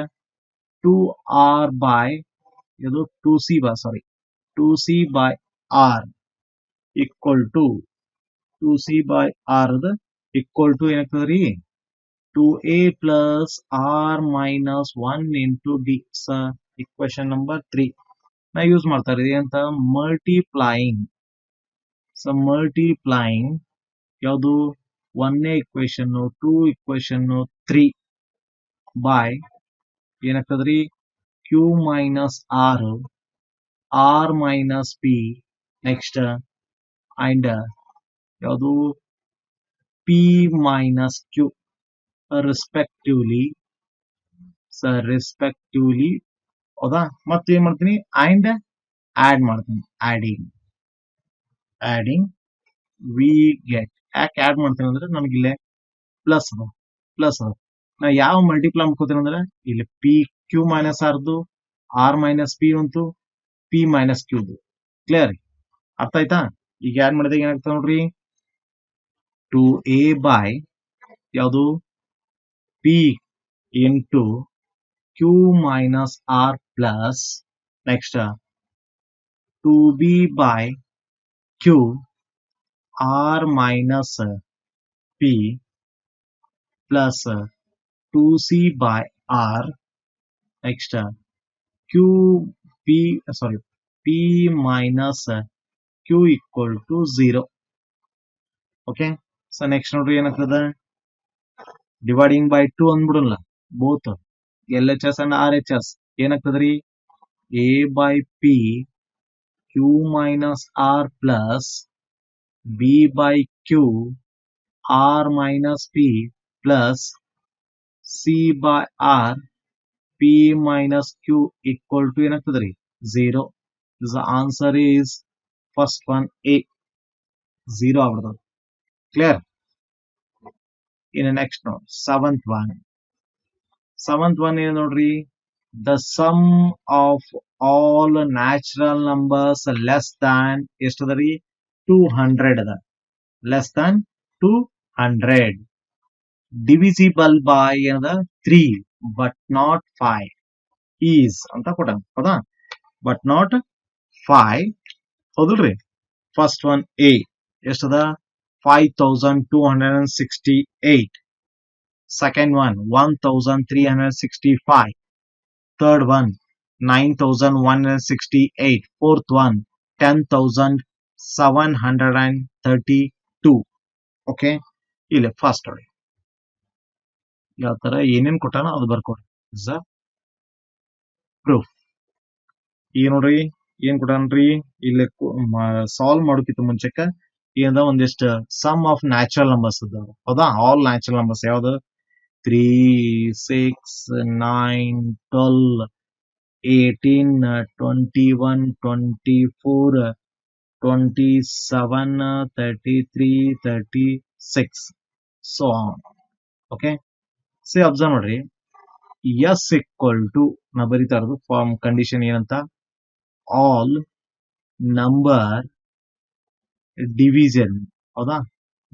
2r by ಇದು 2c by r equal to 2c by r equal to ಏನಾಗ್ತದ್ರಿ 2a plus r minus 1 into d. Equation number 3 ನಾ use ಮಾಡ್ತಾ ಇದ್ದೀವಿ ಅಂತ ಮಲ್ಟಿಪ್ಲೈಯಿಂಗ್. ಯಾವುದು 1ನೇ ಇಕ್ವೇಶನ್ 2 ಇಕ್ವೇಶನ್ 3 ಬೈ ಏನಾಗ್ತದ್ರಿ q minus r minus p next and ಯಾವುದು p ಮೈನಸ್ q ರೆಸ್ಪೆಕ್ಟಿವ್ಲಿ. ಹೌದಾ? ಮತ್ತೆ ಏನ್ ಮಾಡ್ತೀನಿ ಅಂಡ್ ಆಡ್ ಮಾಡ್ತೀನಿ. Adding we get. ಯಾಕೆ ಆಡ್ ಮಾಡ್ತೀನಿ ಅಂದ್ರೆ ನನಗಿಲ್ಲೇ ಪ್ಲಸ್ ಅದ. ನಾ ಯಾವ ಮಲ್ಟಿಪ್ಲೈ ಮಾಡ್ಕೋತೀನಿ ಅಂದ್ರೆ ಇಲ್ಲಿ ಪಿ ಕ್ಯೂ ಮೈನಸ್ ಆರ್ದು ಆರ್ ಮೈನಸ್ ಪಿ ಅಂತು ಪಿ ಮೈನಸ್ ಕ್ಯೂದು. ಕ್ಲಿಯರ್? ಅರ್ಥ ಆಯ್ತಾ? ಈಗ ಆಡ್ ಮಾಡಿದಾಗ ಏನಾಗ್ತದೆ ನೋಡ್ರಿ 2a by ಯಾವುದು p into q minus r plus next 2b by q r minus p plus 2c by r next p minus q equal to 0. Okay, so next ನೋಡ್ರಿ ಏನಾಗ್ತದ ಡಿವೈಡಿಂಗ್ ಬೈ 2 ಅಂದ್ಬಿಡಲ್ಲ both L H S and R H S. ಏನಾಗ್ತದ್ರಿ a by p q minus r plus b by q r minus p plus c by r p minus q equal to ಏನಾಗ್ತದ್ರಿ 0. The answer is first one a 0 ಆಗ್ಬಿಡ್ತದೆ. Clear? ಇನ್ನು next ನೋಡಿ 7th one seventh one ಏನು ನೋಡ್ರಿ, the sum of all natural numbers less than ಎಷ್ಟದ ರೀ 200 ಅದ, less than 200 divisible by ಏನದ 3 but not 5 is ಅಂತ ಕೊಟ್ಟ ಹೌದಾ, ಬಟ್ ನಾಟ್ 5 ಹೌದಲ್ರಿ. ಫಸ್ಟ್ ಒನ್ ಎ ಎಷ್ಟದ 5268, second one 1365, third one 9168, fourth one 10732. Okay, ಇಲ್ಲಿ ಫಸ್ಟ್ ನೋಡಿ ಯಾವ ತರ ಏನೇನ್ ಕೊಟ್ಟಾನ ಅದು ಬರ್ಕೊಡ್ರಿ. Is a proof. ಈಗ ನೋಡ್ರಿ ಏನ್ ಕೊಟ್ಟಾನ್ರಿ, ಇಲ್ಲಿ ಸಾಲ್ವ್ ಮಾಡೋಕ್ಕಿಂತ ಮುಂಚೆಕ ಏನದ ಒಂದಿಷ್ಟು ಸಮ್ ಆಫ್ ನ್ಯಾಚುರಲ್ ನಂಬರ್ಸ್ ಅದಾವ ಹೌದಾ, ಆಲ್ ನ್ಯಾಚುರಲ್ ನಂಬರ್ಸ್ ಯಾವ್ದು 3, 6, 9, 12, 18, 21, 24, 27, 33, 36 so on. Okay, C observe ನೋಡ್ರಿ, ಎಸ್ ಈಕ್ವಲ್ ಟು ನಾ ಬರೀತಾ ಇರೋದು ಫಾರ್ಮ್ ಕಂಡೀಷನ್ ಏನಂತ, ಆಲ್ ನಂಬರ್ ಡಿವಿಷನ್ ಹೌದಾ,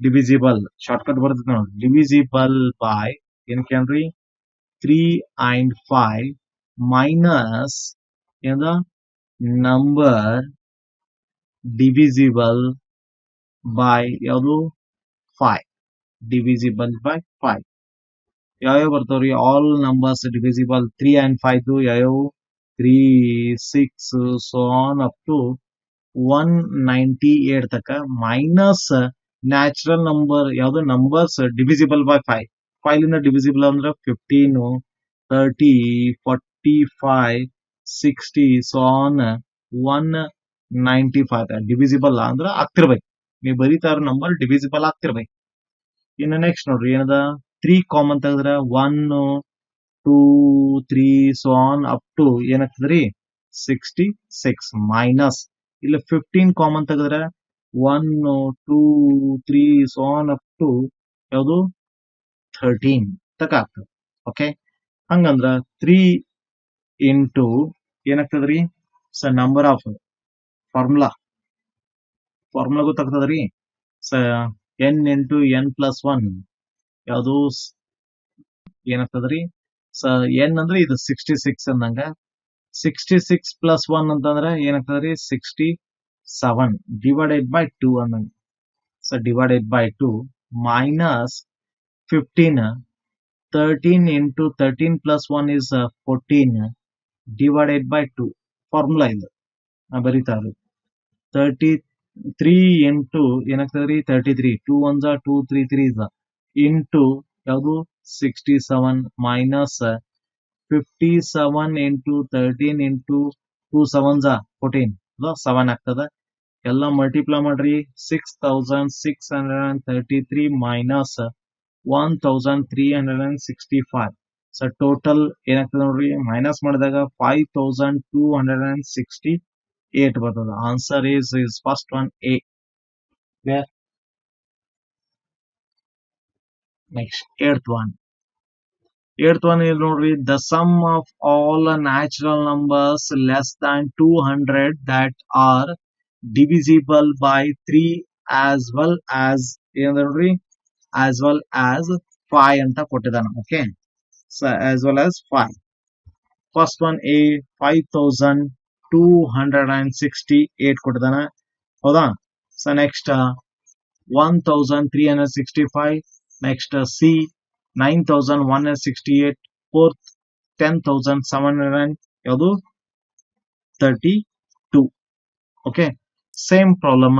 ಡಿವಿಸಿಬಲ್ ಶಾರ್ಟ್ಕಟ್ ಬರ್ತದೆ ನೋಡಿ, ಡಿವಿಸಿಬಲ್ ಬೈ ಏನಕ್ಕೆ 3 and 5 minus ಏನದ ನಂಬರ್ ಡಿವಿಸಿಬಲ್ ಬೈ ಯಾವುದು 5, ಡಿವಿಸಿಬಲ್ ಬೈ 5 ಯಾವ್ಯಾವ ಬರ್ತಾವ್ರಿ, ಆಲ್ ನಂಬರ್ಸ್ ಡಿವಿಸಿಬಲ್ 3 and 5 ಯಾವ್ಯಾವ 3, 6 so on up to 198 ತಕ, ಮೈನಸ್ ನ್ಯಾಚುರಲ್ ನಂಬರ್ ಯಾವ್ದು ನಂಬರ್ಸ್ ಡಿವಿಸಿಬಲ್ ಬೈ 5, 5 ಲಿಂದ ಡಿವಿಸಿಬಲ್ ಅಂದ್ರೆ 15, 30, 45, 60 so on 195 ಡಿವಿಸಿಬಲ್ ಅಂದ್ರೆ ಆಗ್ತಿರ್ಬೇಕು, ನೀವು ಬರೀತಾ ಇರೋ ನಂಬರ್ ಡಿವಿಸಿಬಲ್ ಆಗ್ತಿರ್ಬೇಕು. ಇನ್ನು ನೆಕ್ಸ್ಟ್ ನೋಡ್ರಿ ಏನದ 3 ಕಾಮನ್ ತೆಗೆದ್ರೆ 1, 2, 3 so on up to ಏನಾಗ್ತದ್ರಿ 66 minus ಇಲ್ಲಿ 15 ಕಾಮನ್ ತೆಗೆದ್ರೆ 1, 2, 3 so on up to ಯಾವುದು 13 ತಕ ಆಗ್ತದೆ. ಓಕೆ, ಹಂಗಂದ್ರ 3 ಇಂಟು ಏನಾಗ್ತದ್ರಿ ಸ ನಂಬರ್ ಆಫ್ ಫಾರ್ಮುಲಾ ಗೊತ್ತಾಗ್ತದ್ರಿ ಸ n ಇಂಟು n ಪ್ಲಸ್ 1 ಯಾವುದು ಏನಾಗ್ತದ್ರಿ ಸ n ಅಂದ್ರೆ ಇದು 66 ಅಂದಂಗ, 66 ಪ್ಲಸ್ 1 ಅಂತಂದ್ರೆ ಏನಾಗ್ತದ್ರಿ 67 ಡಿವೈಡೆಡ್ ಬೈ 2 ಅಂದಂಗ, so divided by 2 minus 15, 13 into 13 plus 1 is 14 divided by 2 formula ಇದು ನಾ ಬರೀತಾ ಇರೋದು 33 ಇಂಟು ಏನಾಗ್ತದ್ರಿ 33, 2 1 2 3 3 ಇಂಟು ಯಾವುದು 67 ಮೈನಸ್ 57 ಇಂಟು 13 ಇಂಟು 2 7 14 7 ಆಗ್ತದ, ಎಲ್ಲ ಮಲ್ಟಿಪ್ಲೈ ಮಾಡ್ರಿ 6633 ಮೈನಸ್ 1365, ಸೊ ಟೋಟಲ್ ಏನಾಗ್ತದೆ ನೋಡ್ರಿ ಮೈನಸ್ ಮಾಡಿದಾಗ 5268 ಬರ್ತದ. Answer is first one a. Next ಏಳ್ತ್ ಒನ್ is ನೋಡ್ರಿ, the sum of all natural numbers less than 200 that are divisible by 3 as well as ಏನ್ ನೋಡ್ರಿ as well as 5 ಅಂತ ಕೊಟ್ಟಿದ್ದಾನೆ. Okay, so as well as 5. First one A 5268 ಕೊಟ್ಟಿದ್ದಾನ ಹೌದಾ, so next 1365, next C 9168, fourth 10700 ಯಾವುದು 32. Okay, same problem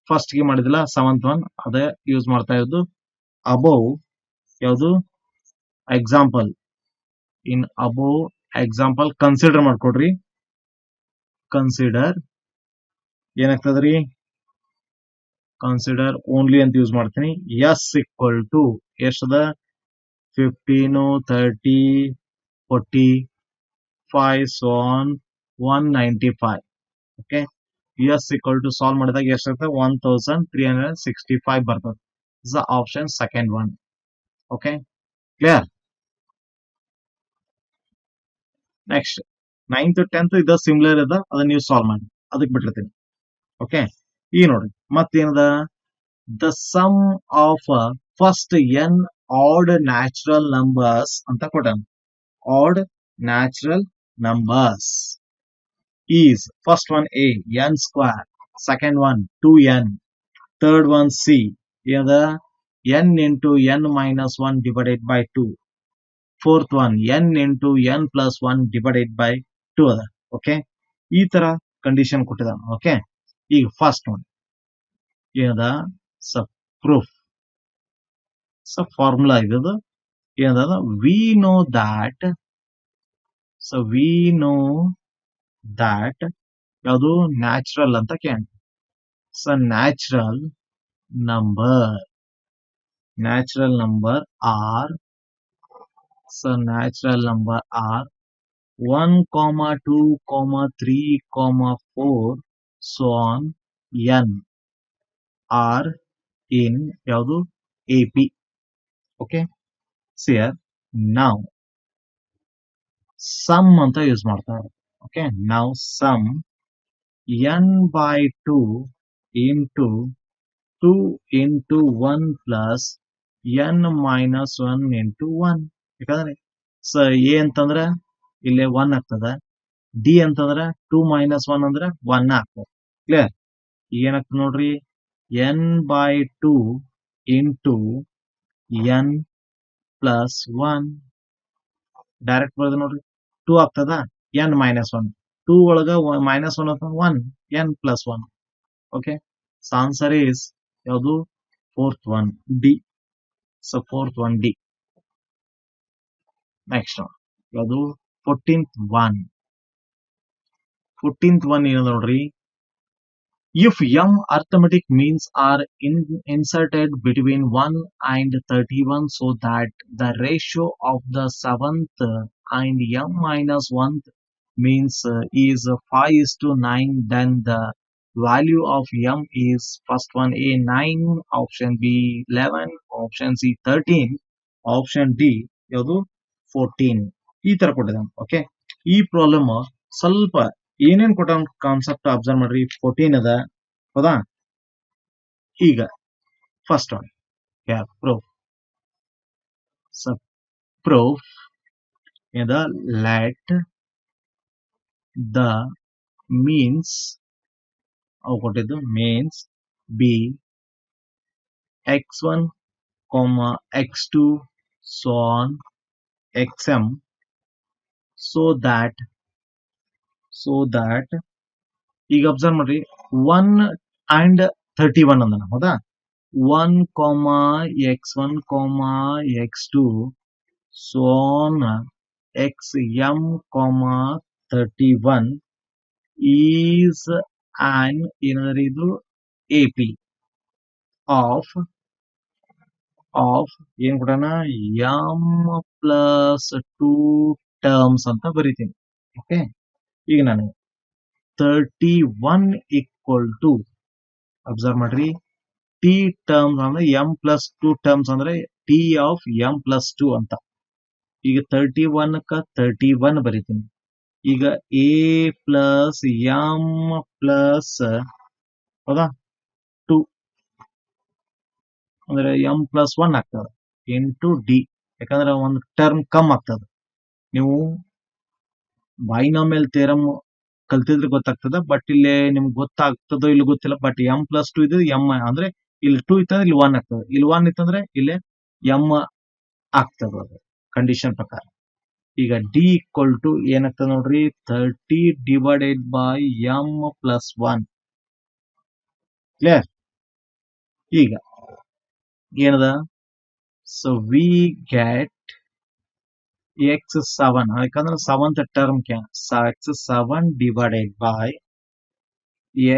first ಗೆ ಮಾಡಿದಿಲ್ಲ, seventh one ಅದೇ ಯೂಸ್ ಮಾಡ್ತಾ ಇರೋದು. ಅಬೋವ್ ಯಾವುದು example, in above example consider ಮಾಡ್ಕೊಡ್ರಿ, ಕನ್ಸಿಡರ್ ಏನಾಗ್ತದ್ರಿ ಕನ್ಸಿಡರ್ ಓನ್ಲಿ ಅಂತ ಯೂಸ್ ಮಾಡ್ತೀನಿ. ಎಸ್ ಈಕ್ವಲ್ ಟು ಎಷ್ಟದ 15, 30, 45 so on 195. Okay, S equal to solve ಮಾಡಿದಾಗ ಎಷ್ಟಾಗ್ತದೆ 1365 ಬರ್ತದೆ. Is the option second one. Okay, clear. Next 9th 10th ಇದು ಸಿಮಿಲರ್ ಅದ, ಅದನ್ನ ನೀವು ಸಾಲ್ವ್ ಮಾಡಿ, ಅದಕ್ಕೆ ಬಿಟ್ಟಿರ್ತೀನಿ. ಓಕೆ, ಈಗ ನೋಡ್ರಿ ಮತ್ತೇನದ, the sum of first n odd natural numbers ಅಂತ ಕೊಟ್ಟಾನ. Odd natural numbers is first one A n square, second one 2n, third one C ಏನದ n into n minus 1 divided by 2, fourth one n into n plus 1 divided by 2 ಅದ. Okay, ಈ ತರ condition ಕೊಟ್ಟಿದ್ದಾನೆ. Okay, ಈಗ first one ಏನದ, proof formula ಇದು ಏನದ, we know that, we know that ಯಾವುದು ನ್ಯಾಚುರಲ್ ಅಂತ ಕೇಳ. Natural number are, natural number are 1, 2, 3, 4 so on n are in ಯಾವುದು AP. ಓಕೆ, ಸಿಯರ್ ನಾವು ಸಮ್ ಅಂತ ಯೂಸ್ ಮಾಡ್ತಾರೆ. ಓಕೆ, ನಾವು some n by 2 into 2 into 1 plus n minus 1 into 1. ಯಾಕಂದ್ರೆ A ಅಂತಂದ್ರೆ ಇಲ್ಲಿ 1 ಆಗ್ತದೆ, ಡಿ ಅಂತಂದ್ರೆ 2 minus 1 ಅಂದ್ರೆ 1 ಆಗ್ತದೆ. ಕ್ಲಿಯರ್. ಏನಾಗ್ತದೆ ನೋಡ್ರಿ, n by 2 into n plus 1 direct ಬರೋದು ನೋಡ್ರಿ, 2 ಆಗ್ತದ, n minus 1, 2 ಒಳಗ minus 1 ಆಗ್ತದ, 1, n plus 1. Okay, answer is ಯಾವುದು, fourth one D. Fourth one D. Next ಯಾವುದು 14th ಒನ್. 14th ಒನ್ ಏನು ನೋಡ್ರಿ, if m arithmetic means are inserted between 1 and 31 so that the ratio of the 7th and m minus 1th means is 5:9, then the value of m is first one A 9, option B 11, option C 13, option D ಯಾವುದು 14. ಈ ತರ ಕೊಟ್ಟಿದ್ದಾನೆ. Okay, ಈ problem ಸ್ವಲ್ಪ ಏನೇನ್ ಕೊಟ್ಟ concept observe ಮಾಡ್ರಿ. 14 ಅದ, ಹೌದಾ. ಈಗ first one proof. Proof let the means ಅವು ಕೊಟ್ಟಿದ್ದು means B x1, x2 so on xm so that ಈಗ ಅಬ್ಸರ್ವ್ ಮಾಡ್ರಿ 1 and 31 ಅಂದನ, ಹೌದಾ. 1, x1, x2 so on xm, 31 is an ಏನಾದ್ರೆ ಇದು AP of ಏನ್ ಕೊಡೋಣ, m plus 2 terms ಅಂತ ಬರೀತೀನಿ. ಓಕೆ, ಈಗ ನಾನು 31 equal to ಅಬ್ಸರ್ವ್ ಮಾಡ್ರಿ, ಟಿ ಟರ್ಮ್ಸ್ ಅಂದ್ರೆ m plus 2 terms ಅಂದ್ರೆ t of m plus 2 ಅಂತ. ಈಗ 31 ಕ 31 ಬರೀತೀನಿ. ಈಗ a plus m plus ಹೌದಾ 2 ಅಂದ್ರೆ m plus 1 ಆಗ್ತದೆ ಇಂಟು ಡಿ. ಯಾಕಂದ್ರೆ ಒಂದು ಟರ್ಮ್ ಕಮ್ ಆಗ್ತದೆ. ನೀವು ಬೈನಾಮಿಯಲ್ ಥಿಯರಮ್ ಕಲ್ತಿದ್ರೆ ಗೊತ್ತಾಗ್ತದೆ, ಬಟ್ ಇಲ್ಲಿ ನಿಮ್ಗೆ ಗೊತ್ತಾಗ್ತದೋ ಇಲ್ಲಿ ಗೊತ್ತಿಲ್ಲ. ಬಟ್ m plus 2 ಇದು m ಅಂದ್ರೆ ಇಲ್ಲಿ 2 ಇತ್ತಂದ್ರೆ ಇಲ್ಲಿ 1 ಆಗ್ತದೆ, ಇಲ್ಲಿ 1 ಇತ್ತಂದ್ರೆ ಇಲ್ಲಿ m ಆಗ್ತದೆ ಅದು ಕಂಡೀಷನ್ ಪ್ರಕಾರ. ಈಗ ಡಿ ಈಕ್ವಲ್ ಟು ಏನಾಗ್ತದೆ ನೋಡ್ರಿ, 30 divided by m plus 1. Clear. ಈಗ ಏನದ, ಸೊ ವಿ ಗೆಟ್ x7, ಯಾಕಂದ್ರೆ 7th term x7 divided by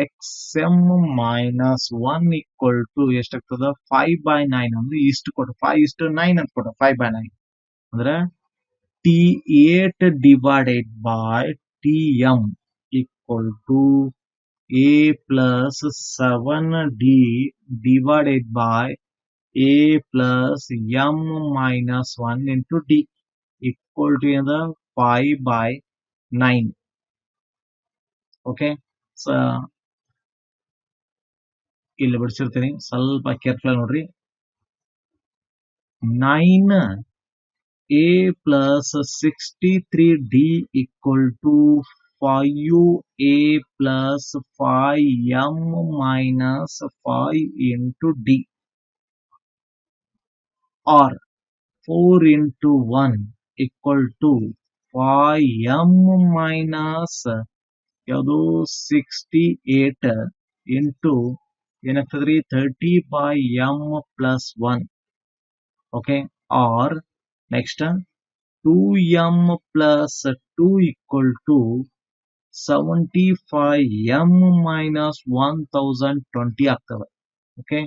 xm minus 1 equal to ಎಷ್ಟಾಗ್ತದ 5/9 ಅಂದ್ರೆ ಇಷ್ಟು ಕೊಟ್ಟು 5:9 ಅಂತ ಕೊಟ್ಟು 5/9 ಅಂದ್ರೆ t8 divided by tm equal to a plus 7d divided by a plus m minus 1 into d equal to 5 by 9. Okay, so ಇಲ್ಲಿ ಬಿಡಿಸಿರ್ತೀನಿ, ಸ್ವಲ್ಪ careful ನೋಡ್ರಿ. 9a plus 63d equal to 5a plus 5m minus 5 into d, or 4 into 1 equal to 5m minus ಯಾವುದು 68 into ಏನಾಗ್ತದ್ರಿ 30 by m plus 1. Okay, or next 2m plus 2 equal to 75m minus 1020 ಆಗ್ತವೆ. Okay,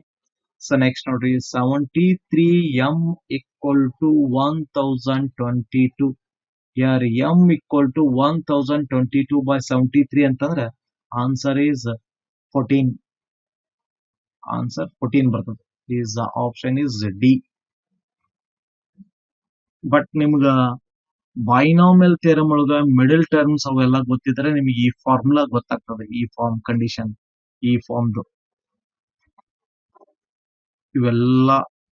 so next ನೋಡ್ರಿ 73m equal to 1022. here m equal to 1022 by 73 ಅಂತಂದ್ರೆ answer is 14. Answer 14 ಬರ್ತದೆ. Is option is D. But ನಿಮ್ಗ binomial theorem ಒಳಗ middle terms ಅವೆಲ್ಲ ಗೊತ್ತಿದ್ರೆ ನಿಮಗೆ ಈ ಫಾರ್ಮುಲಾ ಗೊತ್ತಾಗ್ತದೆ. ಈ ಫಾರ್ಮ್ ಕಂಡೀಷನ್, ಈ ಫಾರ್ಮ್ದು ಇವೆಲ್ಲ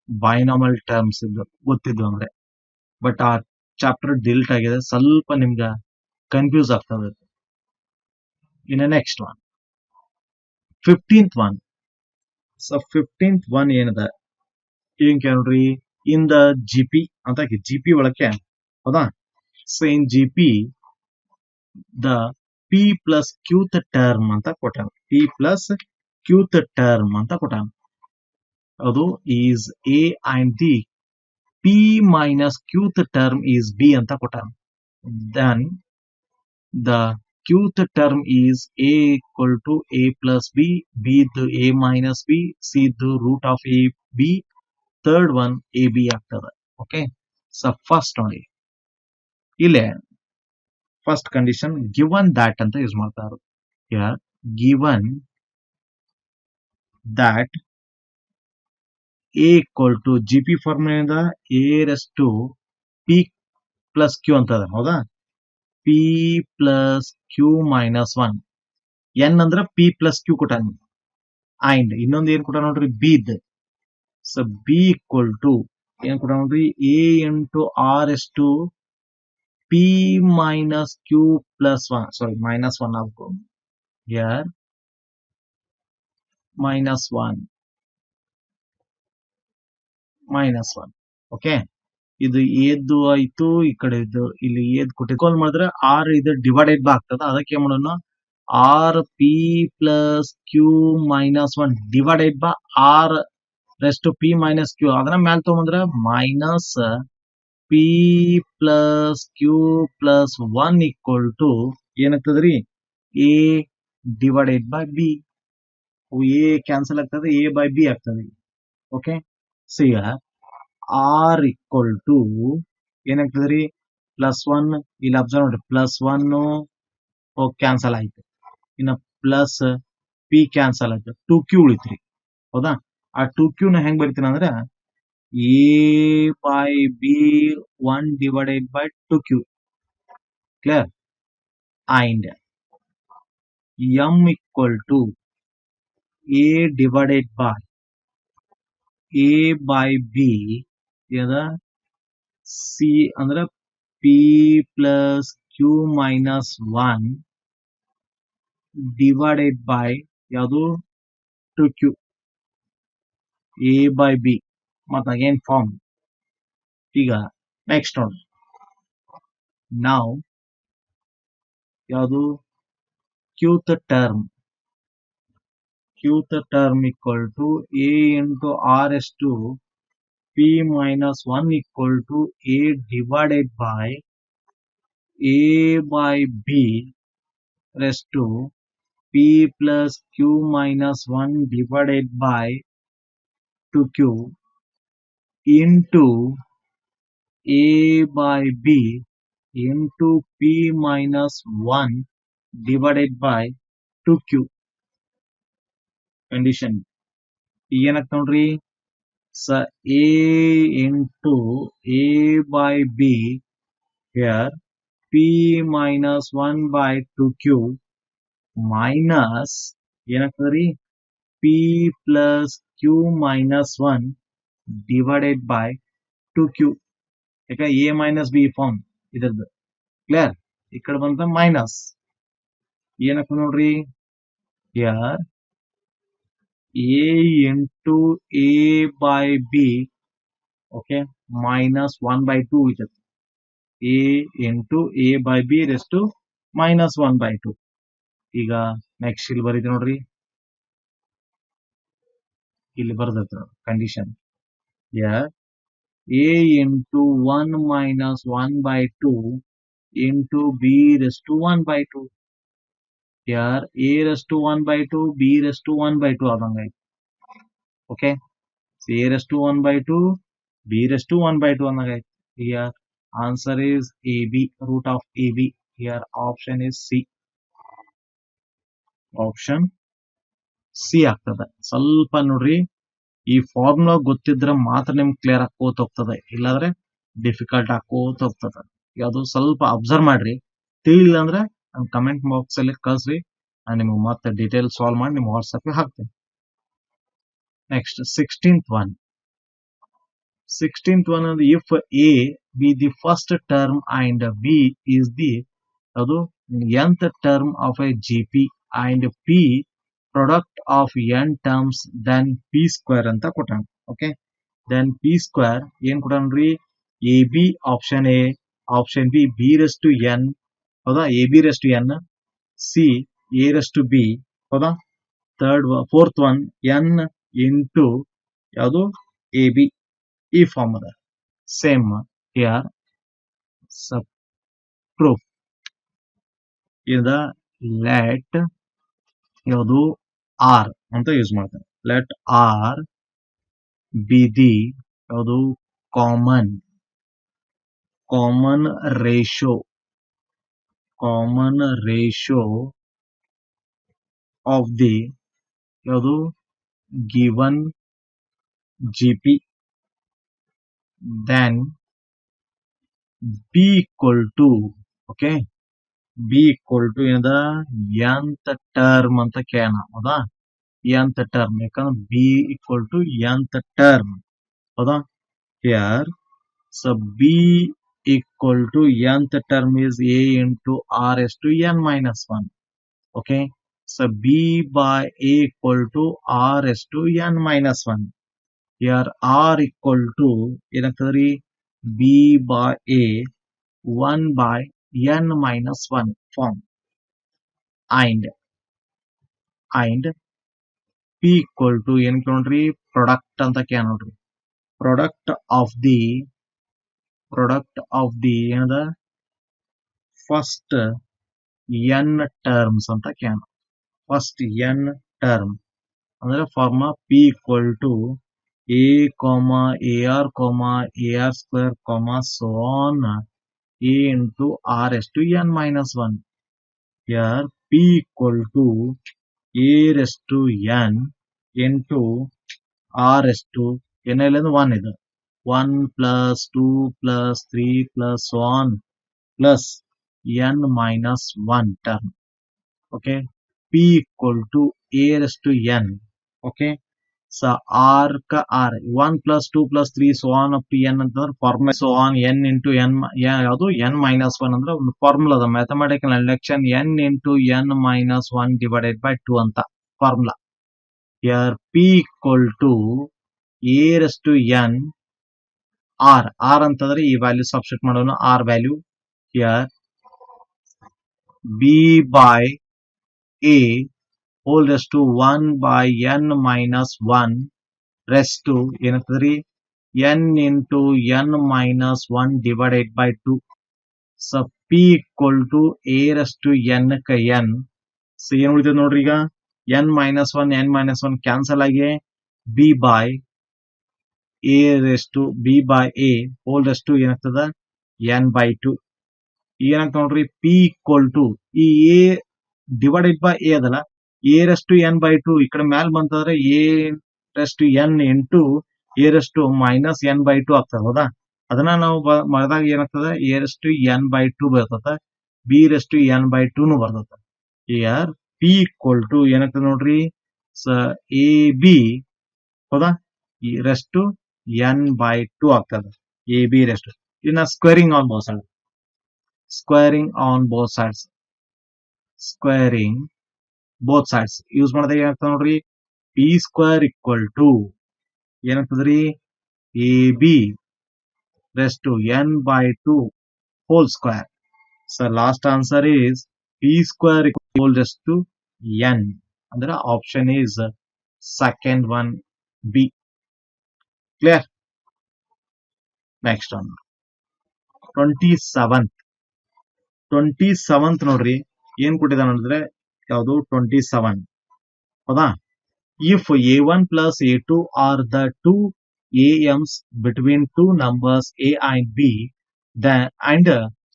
ಬೈನಾಮಿಯಲ್ ಟರ್ಮ್ಸ್ ಗೊತ್ತಿದ್ವು ಅಂದ್ರೆ. ಬಟ್ ಆ ಚಾಪ್ಟರ್ ಡಿಲೀಟ್ ಆಗಿದೆ, ಸ್ವಲ್ಪ ನಿಮ್ಗೆ ಕನ್ಫ್ಯೂಸ್ ಆಗ್ತದೆ. ಇನ್ನು next one 15th one. So 15th one ಏನದ ಏನ್ ನೋಡ್ರಿ, ಇನ್ ದ ಜಿ ಪಿ ಅಂತ ಜಿ ಪಿ ಒಳಕ್ಕೆ ಹೌದಾ. So in G P the p plus qth term ಅಂತ ಕೊಟ್ಟಾನ. ಪಿ ಪ್ಲಸ್ ಕ್ಯೂತ್ ಟರ್ಮ್ ಅಂತ ಕೊಟ್ಟಾನ. ಅದು is a and the p minus qth term is b ಅಂತ ಕೊಟ್ಟಾನ. Then the qth term is a equal to a plus b, B the a minus b, C ದು root of a b, third one a b ಆಗ್ತದೆ. Okay, so first ನೋಡಿ ಇಲ್ಲೇ first condition given that ಅಂತ use ಮಾಡ್ತಾರೆ. Given that a equal to G P ಫಾರ್ಮುಲಿಂದ a raise to p plus q ಅಂತದ ಹೌದಾ. P plus q minus 1. N ಅಂದ್ರೆ p plus q ಕೊಟ್ಟಾನ. ಅಂಡ್ ಇನ್ನೊಂದು ಏನ್ ಕೊಟ್ಟ ನೋಡ್ರಿ, ಬಿದ್. ಸೊ ಬಿ ಈಕ್ವಲ್ ಟು ಏನ್ ಕೊಟ್ಟ ನೋಡ್ರಿ, a into r raise to p minus Q plus 1. Sorry, minus 1 ಆಗ್ಬೇಕು. here minus 1 minus 1. ಓಕೆ, ಇದು ಏದ್ದು ಆಯ್ತು. ಈ ಕಡೆ ಇದು ಇಲ್ಲಿ ಏದ್ ಕೊಟ್ಟಿದ್ದು ಮಾಡಿದ್ರೆ ಆರ್ ಇದು ಡಿವೈಡೆಡ್ ಬೈ ಆಗ್ತದ. ಅದಕ್ಕೆ ಏನ್ ಮಾಡೋಣ, r p plus q minus 1 divided by r raised p minus q. ಅದನ್ನ ಮ್ಯಾಲ್ ತಗೊಂಡ್ರೆ minus p plus q plus 1 equal to ಏನಾಗ್ತದ್ರಿ, a divided by b. A cancel ಆಗ್ತದೆ, ಎ ಬೈ ಬಿ ಆಗ್ತದೆ. Okay, so r equal to ಏನಾಗ್ತದ್ರಿ, plus 1. ಇಲ್ಲಿ observe ನೋಡ್ರಿ, plus 1 cancel ಆಯ್ತು. ಇನ್ನು ಪ್ಲಸ್ ಪಿ ಕ್ಯಾನ್ಸಲ್ ಆಯ್ತು, 2q ಉಳಿತ್ರಿ ಹೌದಾ. ಆ 2q ನ ಹೆಂಗ್ ಬರಿತೀನಿ ಅಂದ್ರೆ a by b 1 divided by 2q. Clear. And m equal to a divided by a by b c ಅಂದ್ರೆ p plus q minus 1 divided by ಯಾವುದು 2q ಎ ಬೈ ಬಿ. ಮತ್ತೆ ಅಗೇನ್ ಫಾರ್ಮ್. ಈಗ next ನೋಡಿ, ನಾವು ಯಾವುದು qth term equal to a into r s to p minus 1 equal to a divided by a by b raised to p plus q minus 1 divided by 2q into a by b into p minus 1 divided by 2q. Condition ಏನಾಗ್ತ ನೋಡ್ರಿ, So a into a by b here p minus 1 by 2q minus ಏನಾಗ್ತದ್ರಿ p plus q minus 1 divided by 2q. ಯಾಕೆ a minus b form ಇದ್ರದ್ದು clear. ಈ ಕಡೆ ಬಂತ minus ಏನಾಗ್ತದೆ ನೋಡ್ರಿ here a into a by b okay minus 1 by 2 ಇದೆ a into a by b raised to minus 1 by 2. ಈಗ next ಇಲ್ಲಿ ಬರೀತೀವಿ ನೋಡ್ರಿ, ಇಲ್ಲಿ ಬರ್ದೈತೆ condition a into 1 minus 1 by 2 into b raised to 1 by 2. Here a raised to 1 by 2 b raised to 1 by 2 ಆದಂಗಾಯ್ತು. Okay, a raised to 1 by 2 b raised to 1 by 2 ಆದಂಗಾಯ್ತು. Here answer is ab, root of ab. Here option is c. Option C ಆಗ್ತದೆ. ಸ್ವಲ್ಪ ನೋಡ್ರಿ ಈ formula ಗೊತ್ತಿದ್ರೆ ಮಾತ್ರ ನಿಮ್ಗೆ clear ಆಕೋತ ಹೋಗ್ತದೆ, ಇಲ್ಲಾಂದ್ರೆ ಡಿಫಿಕಲ್ಟ್ ಆಕೋತ ಹೋಗ್ತದೆ. ಯಾವುದು ಸ್ವಲ್ಪ ಅಬ್ಸರ್ವ್ ಮಾಡ್ರಿ, ತಿಳಿಲ್ಲ ಅಂದ್ರೆ ಕಮೆಂಟ್ ಬಾಕ್ಸ್ ಅಲ್ಲಿ ಕಳ್ಸ್ರಿ, ನಾನು ನಿಮ್ಗೆ ಮತ್ತೆ ಡೀಟೇಲ್ ಸಾಲ್ವ್ ಮಾಡಿ ನಿಮ್ಮ ವಾಟ್ಸ್ಆಪ್ ಹಾಕ್ತೇನೆ. Next 16th one. 16th one ಅಂದ್ರೆ if a be the first term and b is the ಅದು nth term of a gp and p product of n terms then p square ಅಂತ ಕೊಟ್ಟಾನ. Okay, then p square ಏನ್ ಕೊಟ್ಟಾನ್ರಿ, a b option A, option B b raise to n, ಹೌದಾ, a b raise to n, C a raise to b, ಹೌದಾ, fourth one n into ಯಾವುದು a b, ಈ form ಅದ same. Here sub proof ಇದ let ಯಾವುದು r ಅಂತ use ಮಾಡ್ತಾರೆ. Let r be the ಯಾವುದು ಕಾಮನ್ ರೇಷೋ ಆಫ್ ದಿ ಯಾವುದು given GP, then b equal to, okay, b equal to ಏನದ ಎಂತ್ ಟರ್ಮ್ ಅಂತ ಕೇಳೋಣ, ಹೌದಾ, ಎಂತ್ ಟರ್ಮ್, ಯಾಕಂದ್ರೆ b equal to mth term, ಹೌದಾ. Here so b equal to mth term is a into r raise to n minus 1. Okay, so b by a equal to r raise to n minus 1. Here r equal to ಏನಾಗ್ತದ್ರಿ, b by a 1 by n minus 1 form, and p equal to ಏನ್ ನೋಡ್ರಿ, product ಅಂತ ಕೇಳ ನೋಡ್ರಿ, product of the ಏನದ first n terms ಅಂತ ಕೇಳ. First n term ಅಂದ್ರೆ farm p equal to a comma ar comma ar square comma so on a into r s to n minus 1. Here p equal to a raised to n into r raised to n ಅಲ್ಲಿ 1 ಇದೆ, 1 plus 2 plus 3 plus so on plus n minus 1 term. Okay, p equal to a raised to n. Okay, so r ka r 1 plus 2 plus 3 so on up to n ಅಂತಂದ್ರೆ formula so on n into n ಯಾವುದು n minus 1 ಅಂದ್ರೆ ಒಂದು formula ಅದ, mathematical induction n into n minus 1 divided by 2 ಅಂತ formula. here p equal to a raised to n r ಅಂತಂದ್ರೆ ಈ value substitute ಮಾಡೋಣ, r value. here b by a whole raised to 1 by n minus 1 raised to ಏನಾಗ್ತದ್ರಿ, n into n minus 1 divided by 2. so p equal to a raised to n ಕ n, so ಏನ್ ಉಳಿತದೆ ನೋಡ್ರಿ, ಈಗ n minus 1 cancel ಆಗಿ b by a raised to b by a whole raised to ಏನಾಗ್ತದ n by 2. ಏನಾಗ್ತದೆ ನೋಡ್ರಿ, p equal to ಈ a ಡಿವೈಡೆಡ್ ಬೈ a ಅದಲ್ಲ, a raised to n by 2 ಈ ಕಡೆ ಮ್ಯಾಲ್ ಬಂತಂದ್ರೆ a raised to n into a minus n by two ಆಗ್ತದೆ ಹೌದಾ. ಅದನ್ನ ನಾವು ಮಾಡಿದಾಗ ಏನಾಗ್ತದೆ ಎನ್ ಬೈ ಟು ಬರ್ತದೆ, ಎನ್ ಬೈ ಟೂನು ಬರ್ತದೆ. ಇಯರ್ ಪಿ ಈಕ್ವಲ್ ಟು ಏನಾಗ್ತದೆ ನೋಡ್ರಿ, ಎ ಬಿ ಹೌದಾ ರೆಸ್ಟ್ ಎನ್ ಬೈ ಟು ಆಗ್ತದೆ, ಎ ಬಿ ರೆಸ್ಟ್. ಇನ್ನ squaring on both side, squaring both sides use ಮಾಡಿದಾಗ ಏನಾಗ್ತದೆ ನೋಡ್ರಿ, ಪಿ ಸ್ಕ್ವೇರ್ ಈಕ್ವಲ್ ಟು ಏನಾಗ್ತದ್ರಿ, a b raised to n by two whole square. So last answer is P square equal raised to n. ಅಂದ್ರೆ option is second one B. Clear. Next one 27th ನೋಡ್ರಿ ಏನ್ ಕೊಟ್ಟಿದ್ದಾನೆ ಅಂದ್ರೆ ಯಾವುದು 27 ಹೌದಾ. If a1 plus a2 are the two AMs between two numbers a and b, then and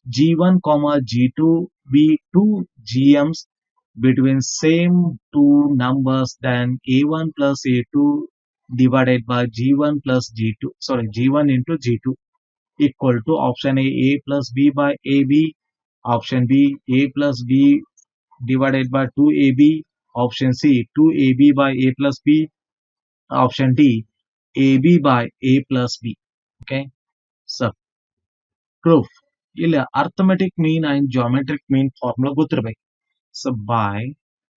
g1 comma g2 be two GMs between same two numbers, then a1 plus a2 divided by g1 plus g2, sorry g1 into g2 equal to option a plus b by ab, option b a plus b divided by 2ab, option c 2ab by a plus b, option d ab by a plus b. Okay, so proof ಇಲ್ಲಿ arithmetic mean and geometric mean formula ಗೊತ್ತಿರಬೇಕು. So by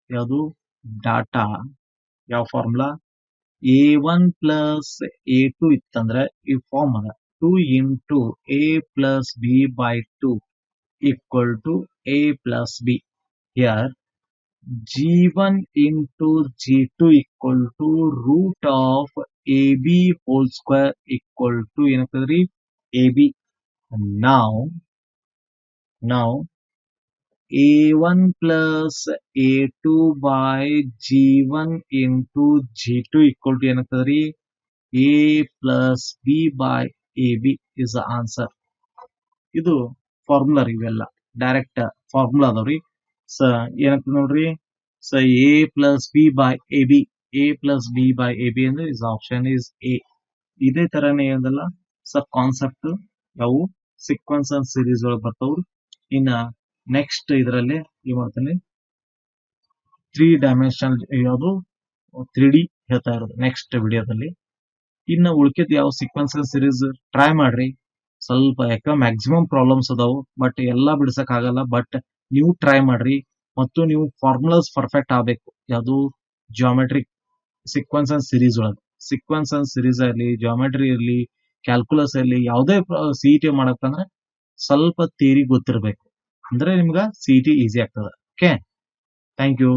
ಯಾವುದು data ಯಾವ formula a1 plus a2 ಇತ್ತಂದ್ರೆ ಈ form ಅದ 2 into a plus b by 2 equal to a plus b. Here g1 into g2 equal to root of ab whole square equal to ಏನಾಗ್ತದ್ರಿ ab. Now a1 plus a2 by g1 into g2 equal to ಏನಾಗ್ತದ್ರಿ a plus b by ab is the answer. ಇದು formula ರೀ, ಇವೆಲ್ಲ direct formula ಅದಾವ್ರಿ. So ಏನಾಗ್ತದೆ ನೋಡ್ರಿ, so a plus b by ab, a plus b by ab ಅಂದ್ರೆ is option is a. ಇದೇ ತರನೇ ಏನದಲ್ಲ ಸೊ ಕಾನ್ಸೆಪ್ಟ್ ಯಾವ ಸೀಕ್ವೆನ್ಸ್ ಅಂಡ್ ಸೀರೀಸ್ ಒಳಗೆ ಬರ್ತಾವ್ರು. ಇನ್ನ ನೆಕ್ಸ್ಟ್ ಇದರಲ್ಲಿ ಏನ್ ಮಾಡ್ತಾನೆ 3 ಡೈಮೆನ್ಷನಲ್ ಯಾವುದು 3D ಹೇಳ್ತಾ ಇರೋದು ನೆಕ್ಸ್ಟ್ ವಿಡಿಯೋದಲ್ಲಿ. ಇನ್ನು ಉಳ್ಕಿದ್ ಯಾವ ಸೀಕ್ವೆನ್ಸ್ ಅಂಡ್ ಸೀರೀಸ್ ಟ್ರೈ ಮಾಡ್ರಿ ಸ್ವಲ್ಪ, ಯಾಕ ಮ್ಯಾಕ್ಸಿಮಮ್ ಪ್ರಾಬ್ಲಮ್ಸ್ ಅದಾವು ಬಟ್ ಎಲ್ಲಾ ಬಿಡ್ಸಕ್ ಆಗಲ್ಲ. ಬಟ್ ನೀವು ಟ್ರೈ ಮಾಡ್ರಿ ಮತ್ತು ನೀವು ಫಾರ್ಮುಲಾಸ್ ಪರ್ಫೆಕ್ಟ್ ಆಗ್ಬೇಕು. ಯಾವುದು ಜಿಯೋಮೆಟ್ರಿಕ್ ಸೀಕ್ವೆನ್ಸ್ ಅಂಡ್ ಸೀರೀಸ್ ಒಳಗೆ, ಸೀಕ್ವೆನ್ಸ್ ಅಂಡ್ ಸೀರೀಸ್ ಇರಲಿ, ಜಿಯೋಮೆಟ್ರಿ ಇರಲಿ, ಕ್ಯಾಲ್ಕುಲಸ್ ಇರಲಿ, ಯಾವುದೇ CET ಮಾಡಬೇಕಂದ್ರೆ ಸ್ವಲ್ಪ ಥಿಯರಿ ಗೊತ್ತಿರಬೇಕು. ಅಂದ್ರೆ ನಿಮ್ಗೆ CET ಈಸಿ ಆಗ್ತದೆ. Okay, thank you.